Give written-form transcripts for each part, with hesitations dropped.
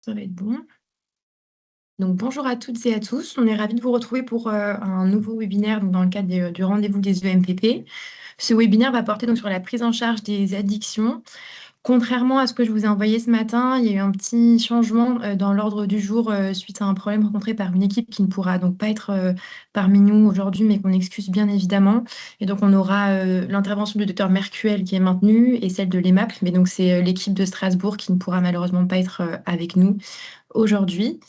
Ça va être bon. Donc bonjour à toutes et à tous. On est ravis de vous retrouver pour un nouveau webinaire donc, dans le cadre du rendez-vous des EMPP. Ce webinaire va porter donc sur la prise en charge des addictions. Contrairement à ce que je vous ai envoyé ce matin, il y a eu un petit changement dans l'ordre du jour suite à un problème rencontré par une équipe qui ne pourra donc pas être parmi nous aujourd'hui, mais qu'on excuse bien évidemment. Et donc on aura l'intervention du docteur Mercuel qui est maintenue et celle de l'EMAP, mais donc c'est l'équipe de Strasbourg qui ne pourra malheureusement pas être avec nous aujourd'hui.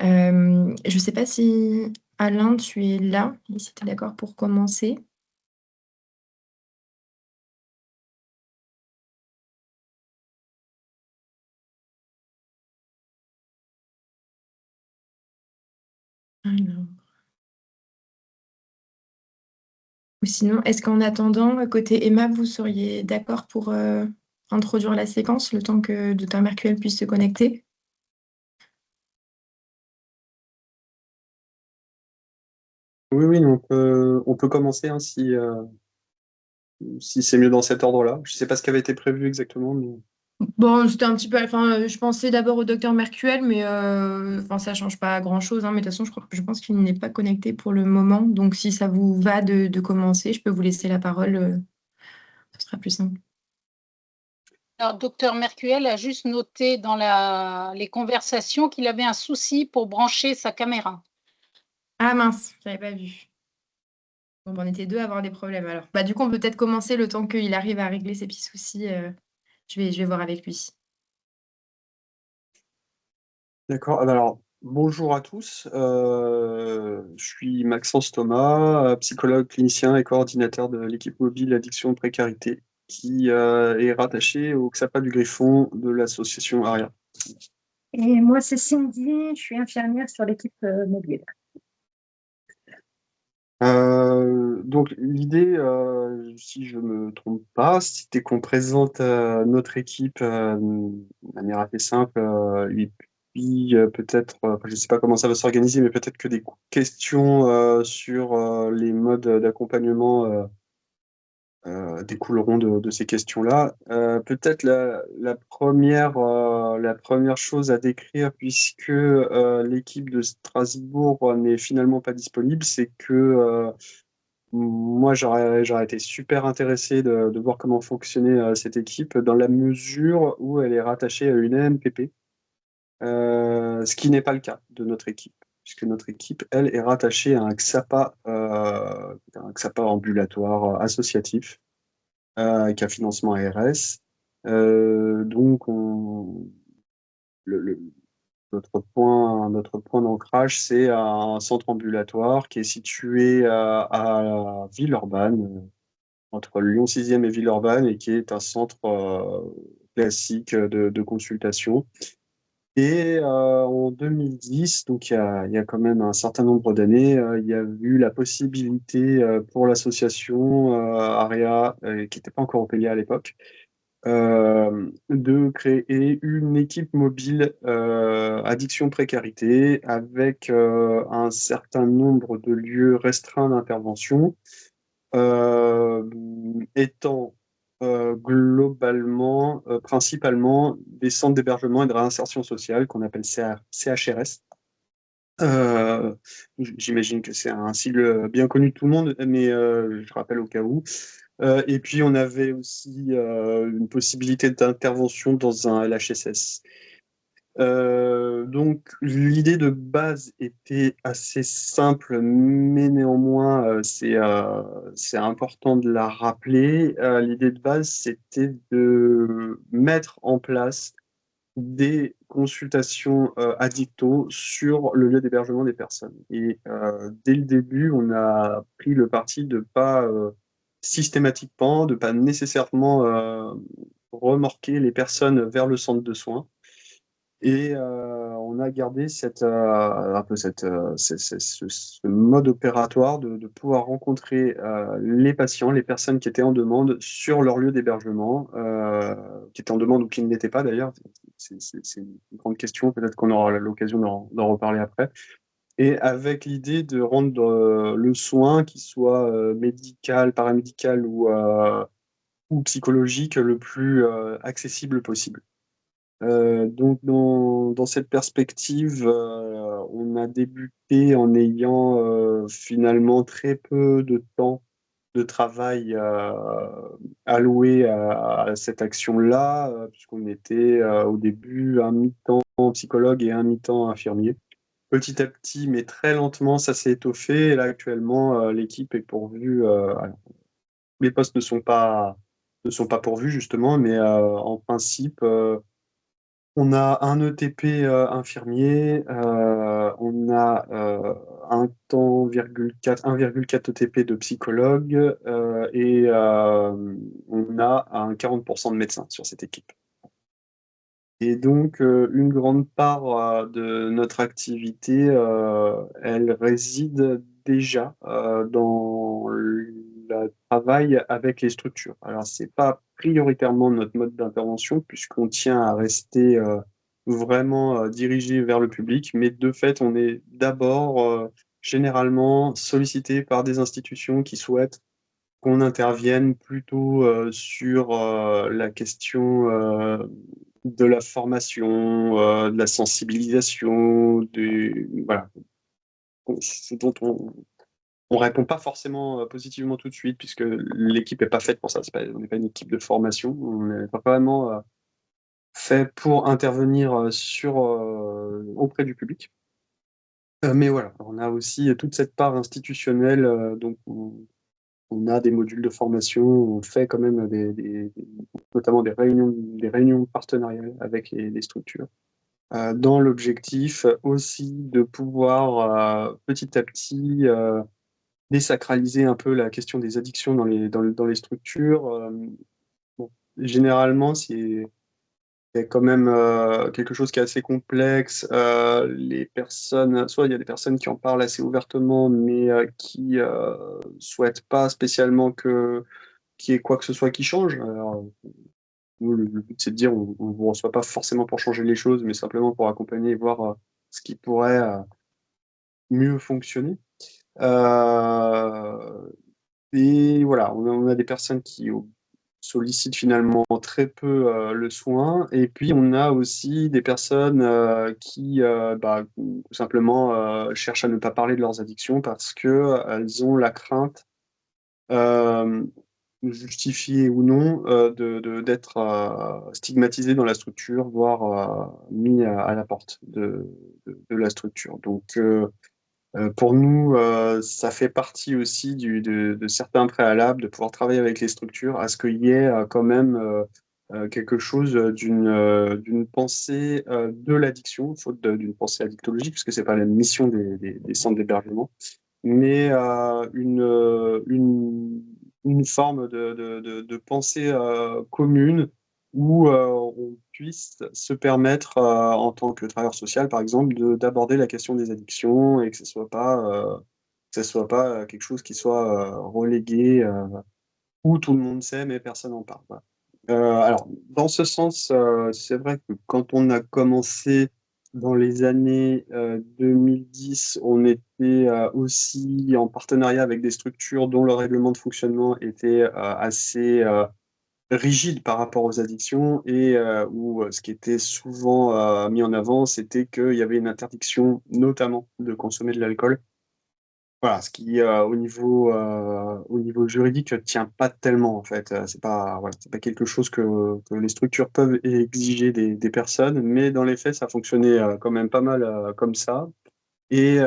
Je ne sais pas si Alain, tu es là et si tu es d'accord pour commencer. Alors. Ou sinon, est-ce qu'en attendant, côté Emma, vous seriez d'accord pour introduire la séquence le temps que Dr Mercuel puisse se connecter? Oui, oui, on peut commencer hein, si c'est mieux dans cet ordre-là. Je ne sais pas ce qui avait été prévu exactement, mais Bon, c'était un petit peu. Enfin, je pensais d'abord au docteur Mercuel, mais enfin, ça change pas grand-chose, hein, mais de toute façon, je pense qu'il n'est pas connecté pour le moment. Donc, si ça vous va de commencer, je peux vous laisser la parole. Ce sera plus simple. Alors, docteur Mercuel a juste noté dans les conversations qu'il avait un souci pour brancher sa caméra. Ah mince, j'avais pas vu. Bon, ben, on était deux à avoir des problèmes alors. Bah, du coup, on peut peut-être commencer le temps qu'il arrive à régler ses petits soucis. Je vais voir avec lui. d'accord. Ah bah alors, bonjour à tous. Je suis Maxence Thomas, psychologue clinicien et coordinateur de l'équipe mobile Addiction Précarité, qui est rattaché au XAPA du Griffon de l'association ARIA. Et moi, c'est Cindy, je suis infirmière sur l'équipe mobile. Donc l'idée, si je me trompe pas, c'était qu'on présente notre équipe de manière assez simple, et puis peut-être, je sais pas comment ça va s'organiser, mais peut-être que des questions sur les modes d'accompagnement découleront de ces questions-là. Peut-être la première chose à décrire, puisque l'équipe de Strasbourg n'est finalement pas disponible, c'est que moi, j'aurais été super intéressé de voir comment fonctionnait cette équipe dans la mesure où elle est rattachée à une AMPP, ce qui n'est pas le cas de notre équipe, puisque notre équipe, elle, est rattachée à un XAPA ambulatoire associatif avec un financement ARS. Donc, le, le- notre point d'ancrage, c'est un centre ambulatoire qui est situé à Villeurbanne, entre Lyon 6e et Villeurbanne, et qui est un centre classique de consultation. Et en 2010, donc il y a quand même un certain nombre d'années, il y a eu la possibilité pour l'association ARIA, qui n'était pas encore au PLIA à l'époque, de créer une équipe mobile addiction précarité avec un certain nombre de lieux restreints d'intervention, euh, étant globalement, principalement des centres d'hébergement et de réinsertion sociale qu'on appelle CHRS. Euh, J'imagine que c'est un sigle bien connu de tout le monde, mais je rappelle au cas où. Et puis on avait aussi une possibilité d'intervention dans un LHSS. Donc l'idée de base était assez simple, mais néanmoins c'est important de la rappeler. L'idée de base, c'était de mettre en place des consultations addicto sur le lieu d'hébergement des personnes. Et dès le début, on a pris le parti de pas systématiquement, de pas nécessairement remorquer les personnes vers le centre de soins. Et on a gardé un peu ce mode opératoire de pouvoir rencontrer les patients, les personnes qui étaient en demande sur leur lieu d'hébergement, qui étaient en demande ou qui ne l'étaient pas d'ailleurs. C'est une grande question, peut-être qu'on aura l'occasion d'en reparler après. Et avec l'idée de rendre le soin, qu'il soit médical, paramédical ou psychologique, le plus accessible possible. Donc, dans cette perspective, on a débuté en ayant finalement très peu de temps de travail alloué à cette action-là, puisqu'on était au début un mi-temps psychologue et un mi-temps infirmier. Petit à petit, mais très lentement, ça s'est étoffé. Et là, actuellement, l'équipe est pourvue. Alors, les postes ne sont pas pourvus, justement, mais en principe, on a un ETP infirmier, on a 1,4 ETP de psychologue et on a un 40% de médecins sur cette équipe. Et donc, une grande part de notre activité, elle réside déjà dans le travail avec les structures. Alors, c'est pas prioritairement notre mode d'intervention, puisqu'on tient à rester vraiment dirigé vers le public, mais de fait, on est d'abord généralement sollicité par des institutions qui souhaitent qu'on intervienne plutôt sur la question de la formation, de la sensibilisation, voilà, ce dont on répond pas forcément positivement tout de suite, puisque l'équipe est pas faite pour ça. On n'est pas une équipe de formation. On est vraiment fait pour intervenir auprès du public. Mais voilà, on a aussi toute cette part institutionnelle, donc on a des modules de formation, on fait quand même notamment des réunions partenariales avec les structures, dans l'objectif aussi de pouvoir petit à petit désacraliser un peu la question des addictions dans les structures. Bon, généralement, c'est quand même quelque chose qui est assez complexe. Les personnes, soit il y a des personnes qui en parlent assez ouvertement, mais qui souhaitent pas spécialement qu'il y ait quoi que ce soit qui change. Alors, nous, le but, c'est de dire, on ne vous reçoit pas forcément pour changer les choses, mais simplement pour accompagner et voir ce qui pourrait mieux fonctionner. Euh, et voilà, on a des personnes qui sollicitent finalement très peu le soin, et puis on a aussi des personnes qui tout simplement cherchent à ne pas parler de leurs addictions parce que elles ont la crainte, euh, justifiée ou non, d'être stigmatisées dans la structure, voire mis à la porte de la structure. Donc, pour nous, ça fait partie aussi de certains préalables de pouvoir travailler avec les structures, à ce qu'il y ait quand même quelque chose d'une pensée de l'addiction, faute d'une pensée addictologique, puisque c'est pas la mission des centres d'hébergement, mais une forme de pensée commune où on puisse se permettre, en tant que travailleur social, par exemple, d'aborder la question des addictions et que ce soit pas quelque chose qui soit relégué, où tout le monde sait, mais personne n'en parle. Voilà. Alors, dans ce sens, c'est vrai que quand on a commencé dans les années 2010, on était aussi en partenariat avec des structures dont le règlement de fonctionnement était assez rigide par rapport aux addictions et où ce qui était souvent mis en avant, c'était qu'il y avait une interdiction notamment de consommer de l'alcool. Voilà, ce qui, au niveau juridique, tient pas tellement, en fait. C'est pas, voilà, c'est pas quelque chose que les structures peuvent exiger des personnes, mais dans les faits, ça fonctionnait quand même pas mal comme ça. Et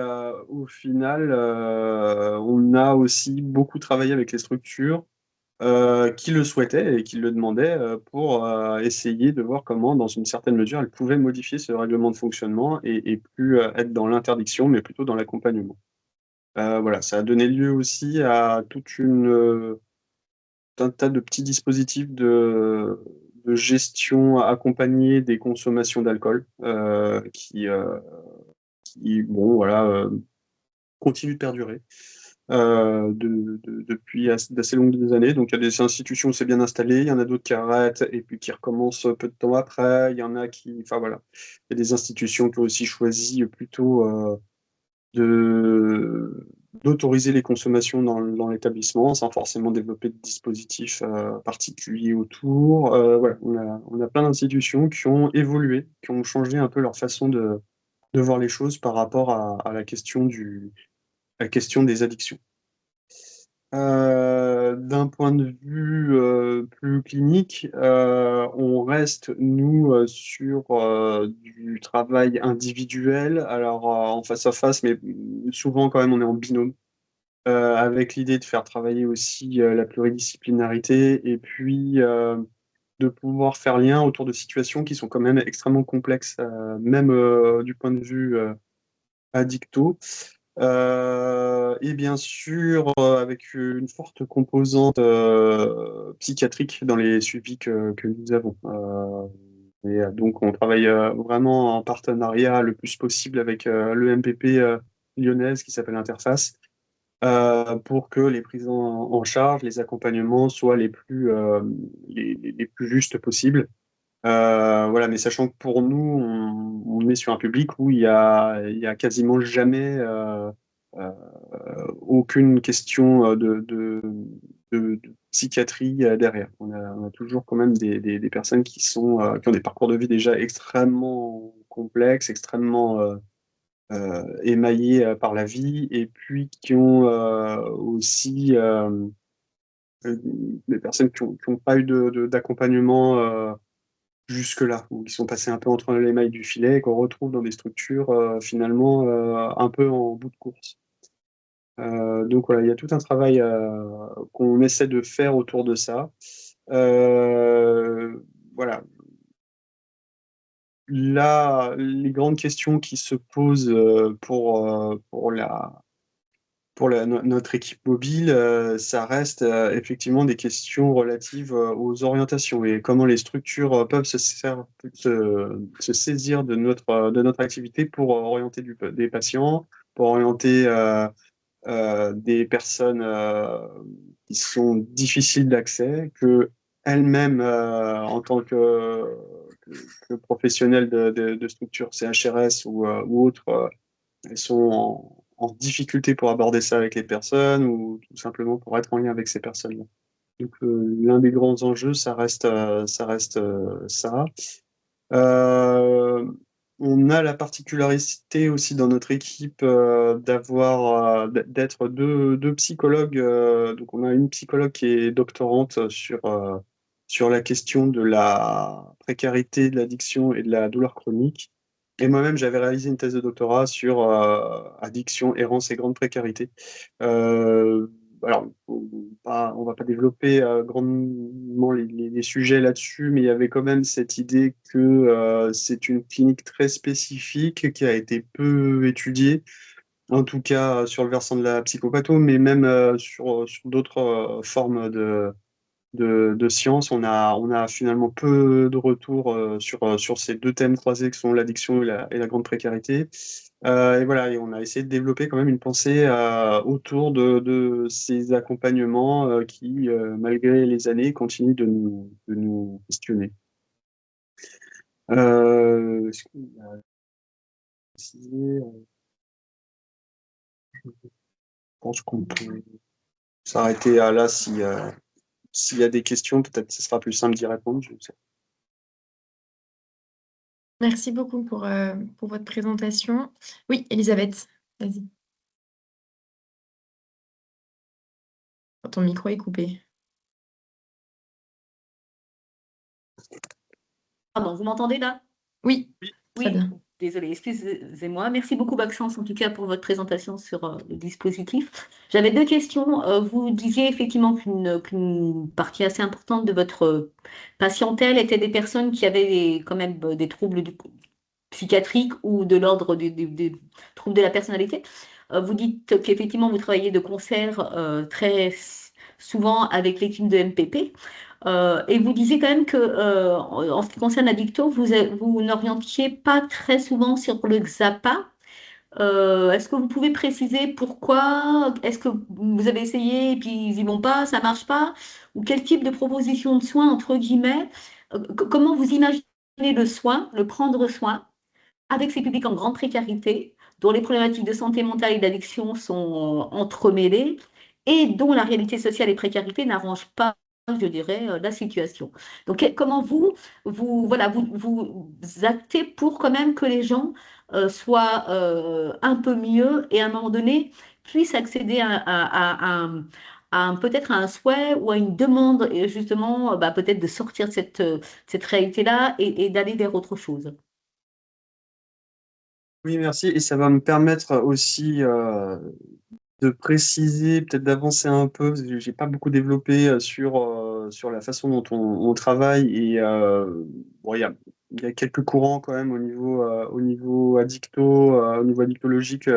au final, on a aussi beaucoup travaillé avec les structures qui le souhaitaient et qui le demandaient pour essayer de voir comment, dans une certaine mesure, elles pouvaient modifier ce règlement de fonctionnement et plus être dans l'interdiction, mais plutôt dans l'accompagnement. Voilà, ça a donné lieu aussi à tout un tas de petits dispositifs de gestion accompagnée des consommations d'alcool, qui, bon, voilà, continuent de perdurer depuis d'assez longues années. Donc, il y a des institutions où c'est bien installé, il y en a d'autres qui arrêtent et puis qui recommencent peu de temps après. Il y en a qui, enfin voilà, il y a des institutions qui ont aussi choisi plutôt de d'autoriser les consommations dans l'établissement sans forcément développer de dispositifs particuliers autour. Voilà, on a plein d'institutions qui ont évolué, qui ont changé un peu leur façon de voir les choses par rapport à la question des addictions. D'un point de vue plus clinique, on reste, nous, sur du travail individuel, alors en face à face, mais souvent quand même on est en binôme, avec l'idée de faire travailler aussi la pluridisciplinarité et puis de pouvoir faire lien autour de situations qui sont quand même extrêmement complexes, même du point de vue addicto. Et bien sûr, avec une forte composante psychiatrique dans les suivis que nous avons. Donc, on travaille vraiment en partenariat le plus possible avec l'EMPP lyonnaise qui s'appelle Interface, pour que les prises en charge, les accompagnements soient les plus justes possibles. Voilà, mais sachant que pour nous, on est sur un public où il y a quasiment jamais euh, aucune question de psychiatrie derrière. On a toujours quand même des personnes qui ont des parcours de vie déjà extrêmement complexes, extrêmement émaillés par la vie, et puis qui ont aussi des personnes qui ont pas eu d'accompagnement jusque-là, ou qui sont passés un peu entre les mailles du filet et qu'on retrouve dans des structures finalement un peu en bout de course. Donc voilà, il y a tout un travail qu'on essaie de faire autour de ça. Voilà. Là, les grandes questions qui se posent pour notre équipe mobile, ça reste effectivement des questions relatives aux orientations et comment les structures peuvent se saisir de notre activité pour orienter des patients, pour orienter des personnes qui sont difficiles d'accès, que elles-mêmes, en tant que professionnels de structures CHRS ou autres, elles sont en difficulté pour aborder ça avec les personnes ou tout simplement pour être en lien avec ces personnes-là. Donc, l'un des grands enjeux, ça reste ça. Euh, on a la particularité aussi dans notre équipe d'être deux psychologues. Donc, on a une psychologue qui est doctorante sur la question de la précarité, de l'addiction et de la douleur chronique. Et moi-même, j'avais réalisé une thèse de doctorat sur addiction, errance et grande précarité. Euh, alors, on va pas développer grandement les sujets là-dessus, mais il y avait quand même cette idée que c'est une clinique très spécifique qui a été peu étudiée, en tout cas sur le versant de la psychopatho, mais même sur d'autres formes de sciences. On a finalement peu de retours sur ces deux thèmes croisés que sont l'addiction et la grande précarité. Et voilà, et on a essayé de développer quand même une pensée autour de ces accompagnements qui, malgré les années, continuent de nous questionner. Est-ce qu'on a précisé, je pense qu'on peut s'arrêter là s'il y a des questions, peut-être que ce sera plus simple d'y répondre. Je sais. Merci beaucoup pour votre présentation. Oui, Elisabeth, vas-y. Ton micro est coupé. Pardon, vous m'entendez là? Oui, très Oui, bien. désolée, excusez-moi. Merci beaucoup, Maxence, en tout cas, pour votre présentation sur le dispositif. J'avais deux questions. Vous disiez effectivement qu'une partie assez importante de votre patientèle était des personnes qui avaient quand même des troubles psychiatriques ou de l'ordre des troubles de la personnalité. Vous dites qu'effectivement, vous travaillez de concert très souvent avec l'équipe de MPP. Et vous disiez quand même que, en ce qui concerne Addicto, vous n'orientiez pas très souvent sur le Xapa. Est-ce que vous pouvez préciser pourquoi? Est-ce que vous avez essayé et puis ils y vont pas, ça marche pas? Ou quel type de proposition de soins, entre guillemets? Comment vous imaginez le soin, le prendre soin? avec ces publics en grande précarité, dont les problématiques de santé mentale et d'addiction sont entremêlées et dont la réalité sociale et précarité n'arrangent pas, je dirais, la situation. Donc, comment voilà, vous actez pour quand même que les gens soient un peu mieux et à un moment donné puissent accéder peut-être à un souhait ou à une demande, et justement, peut-être de sortir de cette réalité-là et d'aller vers autre chose. Oui, merci. Et ça va me permettre aussi de préciser, peut-être d'avancer un peu, parce que j'ai pas beaucoup développé sur la façon dont on travaille. Et bon, il y a quelques courants quand même au niveau au niveau addictologique,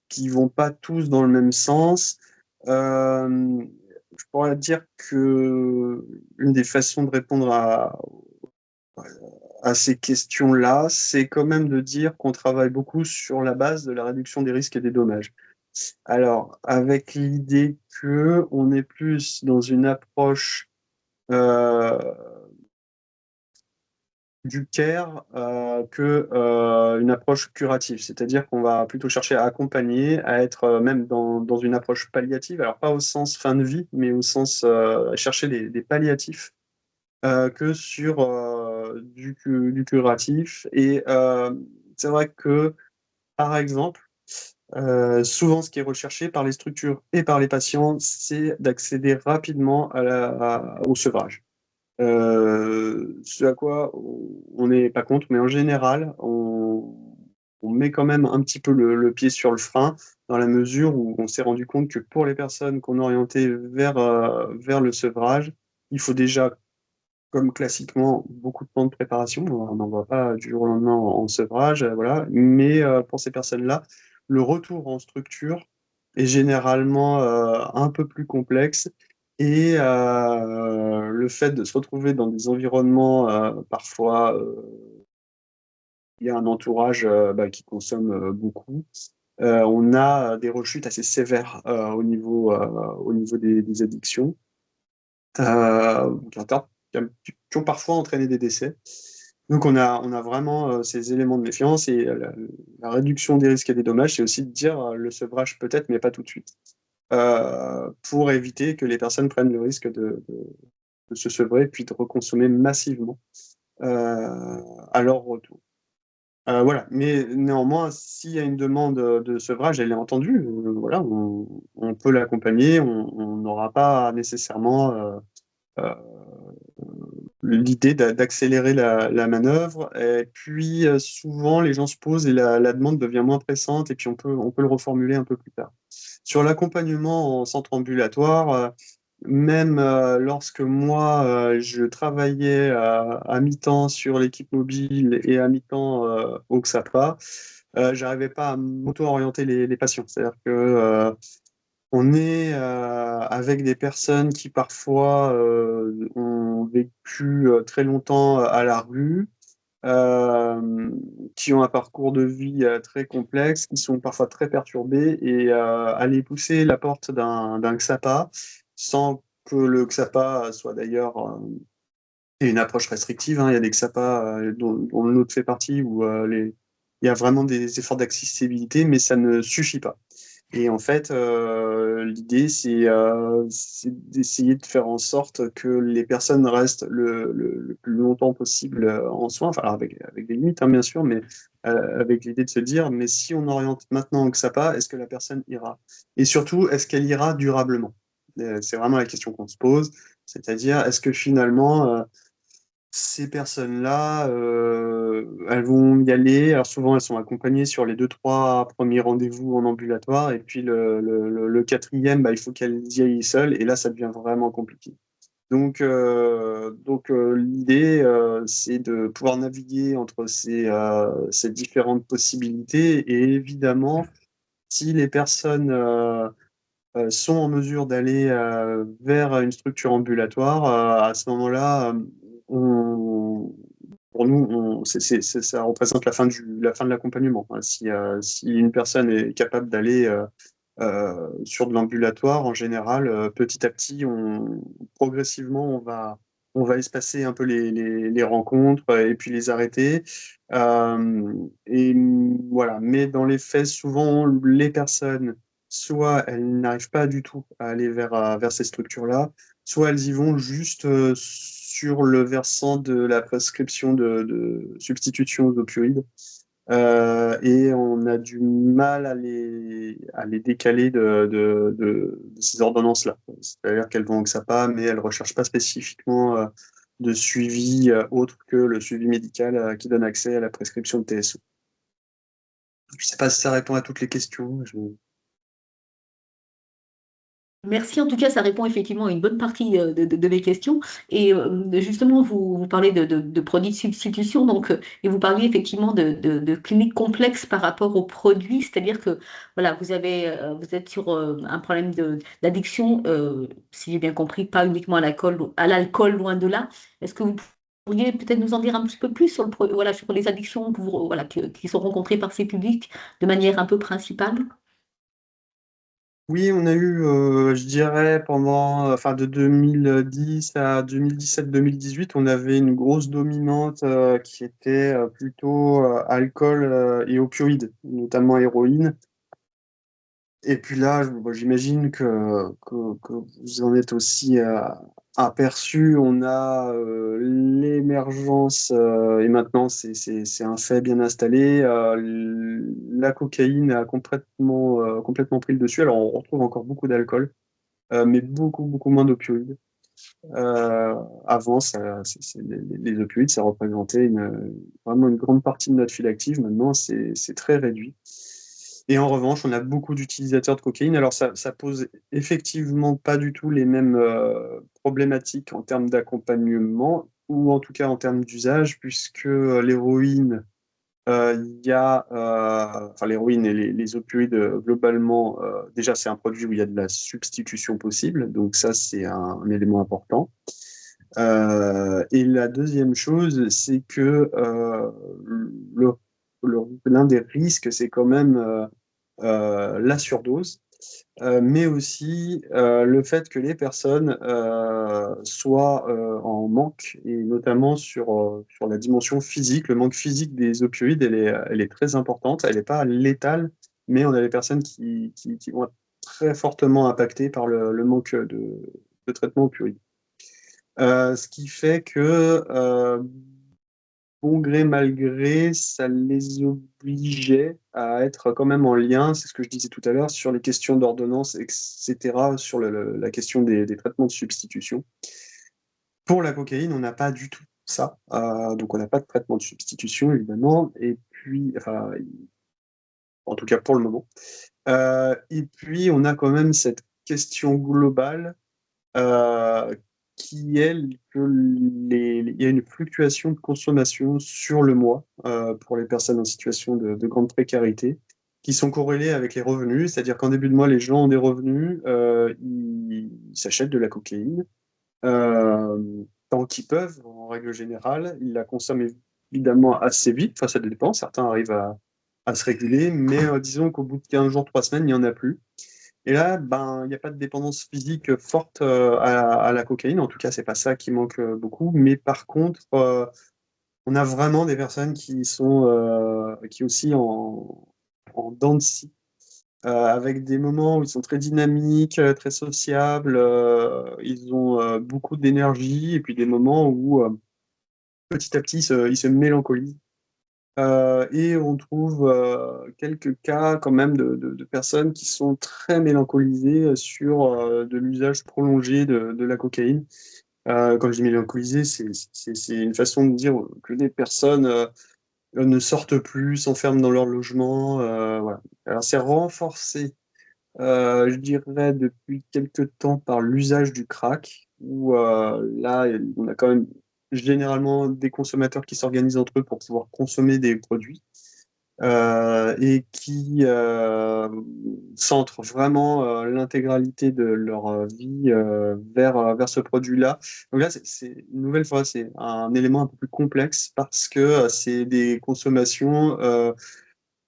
qui vont pas tous dans le même sens. Euh, je pourrais dire que une des façons de répondre à ces questions-là, c'est quand même de dire qu'on travaille beaucoup sur la base de la réduction des risques et des dommages. Alors, avec l'idée que on est plus dans une approche euh, du care que une approche curative, c'est-à-dire qu'on va plutôt chercher à accompagner, à être même dans une approche palliative, alors pas au sens fin de vie, mais au sens chercher des palliatifs que sur du curatif. Et c'est vrai que, par exemple, souvent, ce qui est recherché par les structures et par les patients, c'est d'accéder rapidement au sevrage. Ce à quoi on n'est pas contre, mais en général, on met quand même un petit peu le pied sur le frein, dans la mesure où on s'est rendu compte que pour les personnes qu'on orientait vers le sevrage, il faut déjà, comme classiquement, beaucoup de temps de préparation. On n'envoie pas du jour au lendemain en sevrage, voilà. Mais pour ces personnes-là, le retour en structure est généralement un peu plus complexe. Et le fait de se retrouver dans des environnements, parfois, il y a un entourage qui consomme beaucoup, on a des rechutes assez sévères au niveau des addictions, qui ont parfois entraîné des décès. Donc on a vraiment ces éléments de méfiance. Et la réduction des risques et des dommages, c'est aussi de dire le sevrage peut-être, mais pas tout de suite, pour éviter que les personnes prennent le risque de se sevrer puis de reconsommer massivement à leur retour. Voilà. Mais néanmoins, s'il y a une demande de sevrage, elle est entendue. Voilà, on peut l'accompagner. On n'aura pas nécessairement euh, l'idée d'accélérer la manœuvre. Et puis, souvent, les gens se posent et la demande devient moins pressante, et puis on peut le reformuler un peu plus tard. Sur l'accompagnement en centre ambulatoire, même lorsque moi, je travaillais à mi-temps sur l'équipe mobile et à mi-temps au XAPA, j'arrivais pas à m'auto-orienter les patients. C'est-à-dire que on est avec des personnes qui parfois ont vécu très longtemps à la rue, euh, qui ont un parcours de vie très complexe, qui sont parfois très perturbés, et aller pousser la porte d'un XAPA, sans que le XAPA soit d'ailleurs une approche restrictive, hein. Il y a des XAPA dont le nôtre fait partie, où il y a vraiment des efforts d'accessibilité, mais ça ne suffit pas. Et en fait, l'idée, c'est d'essayer de faire en sorte que les personnes restent le plus longtemps possible en soins, enfin, avec des limites, hein, bien sûr, mais avec l'idée de se dire, mais si on oriente maintenant au XAPA, est-ce que la personne ira? Et surtout, est-ce qu'elle ira durablement? C'est vraiment la question qu'on se pose, c'est-à-dire, est-ce que finalement, ces personnes-là, elles vont y aller. Alors souvent, elles sont accompagnées sur les 2, 3 premiers rendez-vous en ambulatoire. Et puis le quatrième, il faut qu'elles y aillent seules. Et là, ça devient vraiment compliqué. Donc l'idée, c'est de pouvoir naviguer entre ces différentes possibilités. Et évidemment, si les personnes sont en mesure d'aller vers une structure ambulatoire, à ce moment-là, on, pour nous, ça représente la fin de l'accompagnement, hein. Si une personne est capable d'aller sur de l'ambulatoire, en général, petit à petit, progressivement, on va espacer un peu les rencontres et puis les arrêter. Et voilà. Mais dans les faits, souvent, les personnes, soit elles n'arrivent pas du tout à aller vers ces structures-là, soit elles y vont juste sur le versant de la prescription de substitution aux opioïdes. Et on a du mal à les décaler de ces ordonnances-là. C'est-à-dire qu'elles vont au XAPA, mais elles ne recherchent pas spécifiquement de suivi autre que le suivi médical qui donne accès à la prescription de TSO. Je ne sais pas si ça répond à toutes les questions. Merci, en tout cas, ça répond effectivement à une bonne partie de mes questions. Et justement, vous parlez de produits de substitution, donc, et vous parliez effectivement de cliniques complexes par rapport aux produits, c'est-à-dire que voilà, vous êtes sur un problème d'addiction, si j'ai bien compris, pas uniquement à l'alcool, loin de là. Est-ce que vous pourriez peut-être nous en dire un petit peu plus sur voilà, sur les addictions voilà, qui sont rencontrées par ces publics de manière un peu principale? Oui, on a eu, je dirais, enfin, de 2010 à 2017-2018, on avait une grosse dominante qui était plutôt alcool et opioïdes, notamment héroïne. Et puis là, j'imagine que vous en êtes aussi aperçu. On a l'émergence, et maintenant c'est un fait bien installé. La cocaïne a complètement pris le dessus. Alors on retrouve encore beaucoup d'alcool, mais beaucoup moins d'opioïdes. Avant, les opioïdes, ça représentait vraiment une grande partie de notre file active. Maintenant, c'est très réduit. Et en revanche, on a beaucoup d'utilisateurs de cocaïne. Alors, ça pose effectivement pas du tout les mêmes problématiques en termes d'accompagnement, ou en tout cas en termes d'usage, puisque l'héroïne, enfin, l'héroïne et les opioïdes, globalement, déjà, c'est un produit où il y a de la substitution possible. Donc, ça, c'est un élément important. Et la deuxième chose, c'est que le- l'un des risques, c'est quand même la surdose, mais aussi le fait que les personnes soient en manque, et notamment sur la dimension physique. Le manque physique des opioïdes, elle est très importante. Elle n'est pas létale, mais on a des personnes qui vont être très fortement impactées par le manque de traitement opioïde. Ce qui fait que, bon gré, mal gré, ça les obligeait à être quand même en lien, c'est ce que je disais tout à l'heure, sur les questions d'ordonnance, etc., sur la question des traitements de substitution. Pour la cocaïne, on n'a pas du tout ça. Donc, on n'a pas de traitement de substitution, évidemment. Et puis, enfin, en tout cas pour le moment. Et puis, on a quand même cette question globale euh, qui est que il y a une fluctuation de consommation sur le mois pour les personnes en situation de grande précarité, qui sont corrélées avec les revenus. C'est-à-dire qu'en début de mois, les gens ont des revenus, ils s'achètent de la cocaïne euh, tant qu'ils peuvent, en règle générale. Ils la consomment évidemment assez vite. Enfin, ça dépend. Certains arrivent à se réguler, mais disons qu'au bout de 15 jours, 3 semaines, il n'y en a plus. Et là, ben, il n'y a pas de dépendance physique forte à la cocaïne. En tout cas, c'est pas ça qui manque beaucoup. Mais par contre, on a vraiment des personnes qui sont qui aussi en dents de scie, avec des moments où ils sont très dynamiques, très sociables, ils ont beaucoup d'énergie, et puis des moments où petit à petit ils se mélancolisent. Et on trouve quelques cas quand même de personnes qui sont très mélancolisées sur de l'usage prolongé de la cocaïne. Quand je dis mélancolisé, c'est une façon de dire que des personnes ne sortent plus, s'enferment dans leur logement. Voilà. Alors c'est renforcé, je dirais, depuis quelques temps par l'usage du crack, où là, on a quand même généralement des consommateurs qui s'organisent entre eux pour pouvoir consommer des produits et qui centrent vraiment l'intégralité de leur vie vers ce produit-là. Donc là, une nouvelle fois, c'est un élément un peu plus complexe parce que c'est des consommations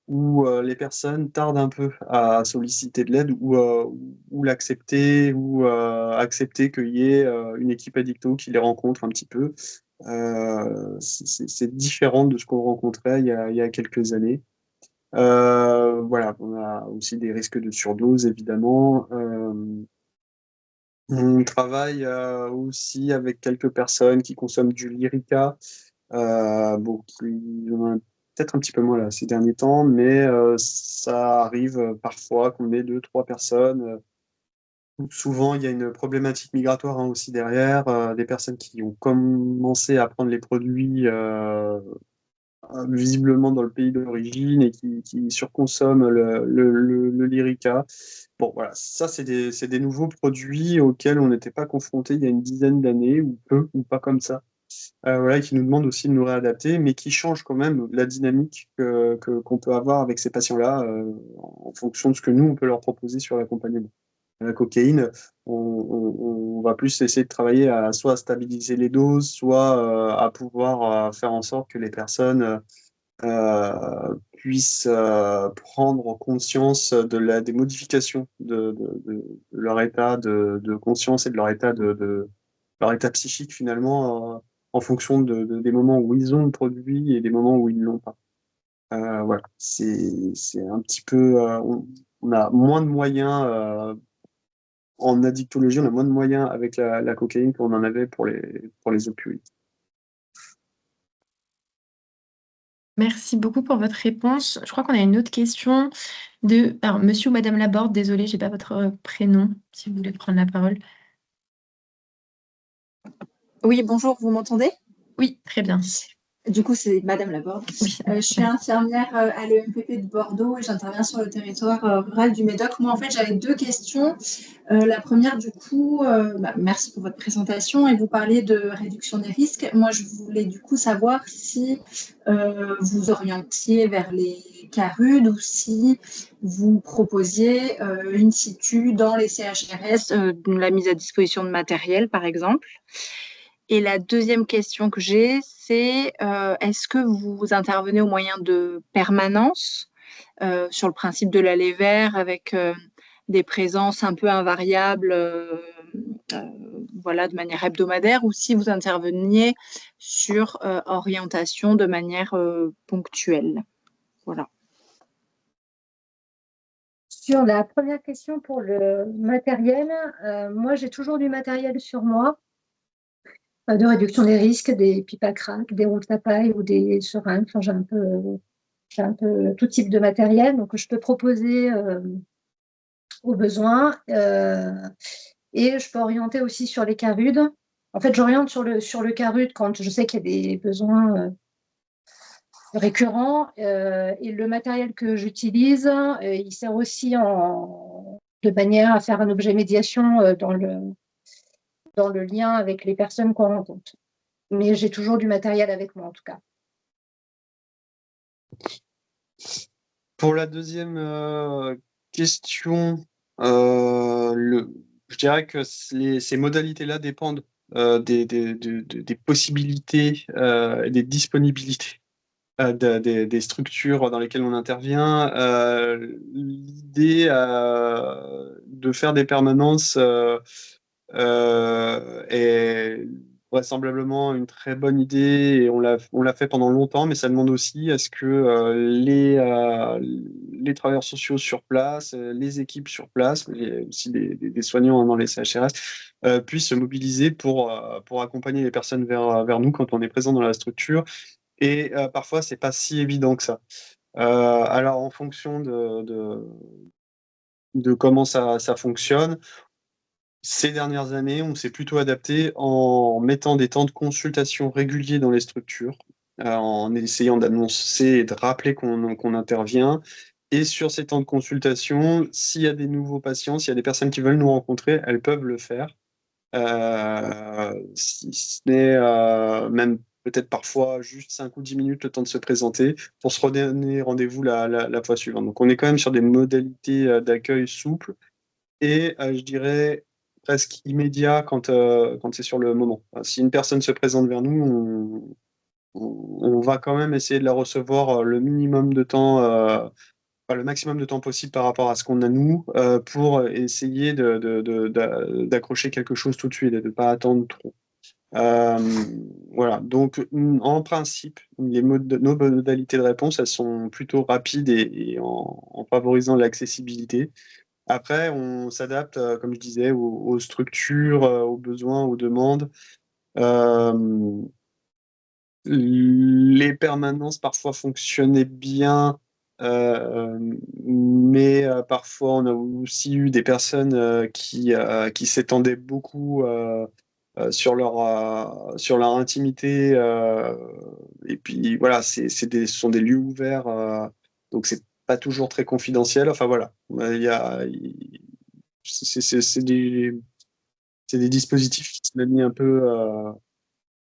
où les personnes tardent un peu à solliciter de l'aide ou l'accepter ou accepter qu'il y ait une équipe addicto qui les rencontre un petit peu. C'est différent de ce qu'on rencontrait il y a quelques années. Voilà, on a aussi des risques de surdose, évidemment. On travaille aussi avec quelques personnes qui consomment du Lyrica. Bon, il y en a peut-être un petit peu moins là ces derniers temps, mais ça arrive parfois qu'on ait deux, trois personnes. Souvent, il y a une problématique migratoire hein, aussi derrière, des personnes qui ont commencé à prendre les produits visiblement dans le pays d'origine et qui surconsomment le Lyrica. Bon, voilà, ça, c'est des nouveaux produits auxquels on n'était pas confronté il y a une dizaine d'années, ou peu, ou pas comme ça. Voilà, qui nous demandent aussi de nous réadapter, mais qui changent quand même la dynamique qu'on peut avoir avec ces patients-là en fonction de ce que nous, on peut leur proposer sur l'accompagnement. La cocaïne, on va plus essayer de travailler à soit à stabiliser les doses, soit à pouvoir faire en sorte que les personnes puissent prendre conscience des modifications de leur état de conscience et de leur état psychique finalement en fonction des moments où ils ont le produit et des moments où ils ne l'ont pas. Voilà, c'est un petit peu, on a moins de moyens en addictologie, on a moins de moyens avec la cocaïne qu'on en avait pour les opioïdes. Merci beaucoup pour votre réponse. Je crois qu'on a une autre question alors, monsieur ou madame Laborde, désolé, j'ai pas votre prénom, si vous voulez prendre la parole. Oui, bonjour, vous m'entendez? Oui, très bien. Du coup, c'est Madame Laborde. Oui. Je suis infirmière à l'EMPP de Bordeaux et j'interviens sur le territoire rural du Médoc. Moi, en fait, j'avais deux questions. La première, du coup, merci pour votre présentation et vous parliez de réduction des risques. Moi, je voulais du coup savoir si vous orientiez vers les CARUD ou si vous proposiez in situ dans les CHRS la mise à disposition de matériel, par exemple. Et la deuxième question que j'ai, c'est est-ce que vous intervenez au moyen de permanence sur le principe de l'allée vert avec des présences un peu invariables voilà, de manière hebdomadaire ou si vous interveniez sur orientation de manière ponctuelle. Voilà. Sur la première question pour le matériel, moi j'ai toujours du matériel sur moi de réduction des risques, des pipes à crack, des rouleaux à paille ou des seringues. Enfin, j'ai un peu tout type de matériel, donc je peux proposer aux besoins et je peux orienter aussi sur les CARUD. En fait, j'oriente sur le CARUD quand je sais qu'il y a des besoins récurrents et le matériel que j'utilise, il sert aussi de manière à faire un objet médiation dans le lien avec les personnes qu'on rencontre. Mais j'ai toujours du matériel avec moi en tout cas. Pour la deuxième question, je dirais que ces modalités-là dépendent des possibilités et des disponibilités des structures dans lesquelles on intervient. L'idée de faire des permanences est vraisemblablement une très bonne idée et on l'a fait pendant longtemps, mais ça demande aussi à ce que les travailleurs sociaux sur place, les équipes sur place, mais aussi des soignants dans les CHRS, puissent se mobiliser pour accompagner les personnes vers nous quand on est présent dans la structure. Et parfois, c'est pas si évident que ça. Alors, en fonction de comment ça fonctionne, ces dernières années, on s'est plutôt adapté en mettant des temps de consultation réguliers dans les structures, en essayant d'annoncer et de rappeler qu'on intervient. Et sur ces temps de consultation, s'il y a des nouveaux patients, s'il y a des personnes qui veulent nous rencontrer, elles peuvent le faire. Si ce n'est même peut-être parfois juste 5 ou 10 minutes le temps de se présenter pour se redonner rendez-vous la fois suivante. Donc on est quand même sur des modalités d'accueil souples et je dirais presque immédiat quand c'est sur le moment. Enfin, si une personne se présente vers nous, on va quand même essayer de la recevoir le minimum de temps, le maximum de temps possible par rapport à ce qu'on a nous, pour essayer d'accrocher quelque chose tout de suite et de ne pas attendre trop. Voilà, donc en principe, nos modalités de réponse, elles sont plutôt rapides et en favorisant l'accessibilité. Après, on s'adapte, comme je disais, aux structures, aux besoins, aux demandes. Les permanences parfois fonctionnaient bien, mais parfois on a aussi eu des personnes qui s'étendaient beaucoup sur leur intimité. Et puis voilà, ce sont des lieux ouverts, donc c'est pas toujours très confidentiel. Enfin voilà, c'est des dispositifs qui se manient un peu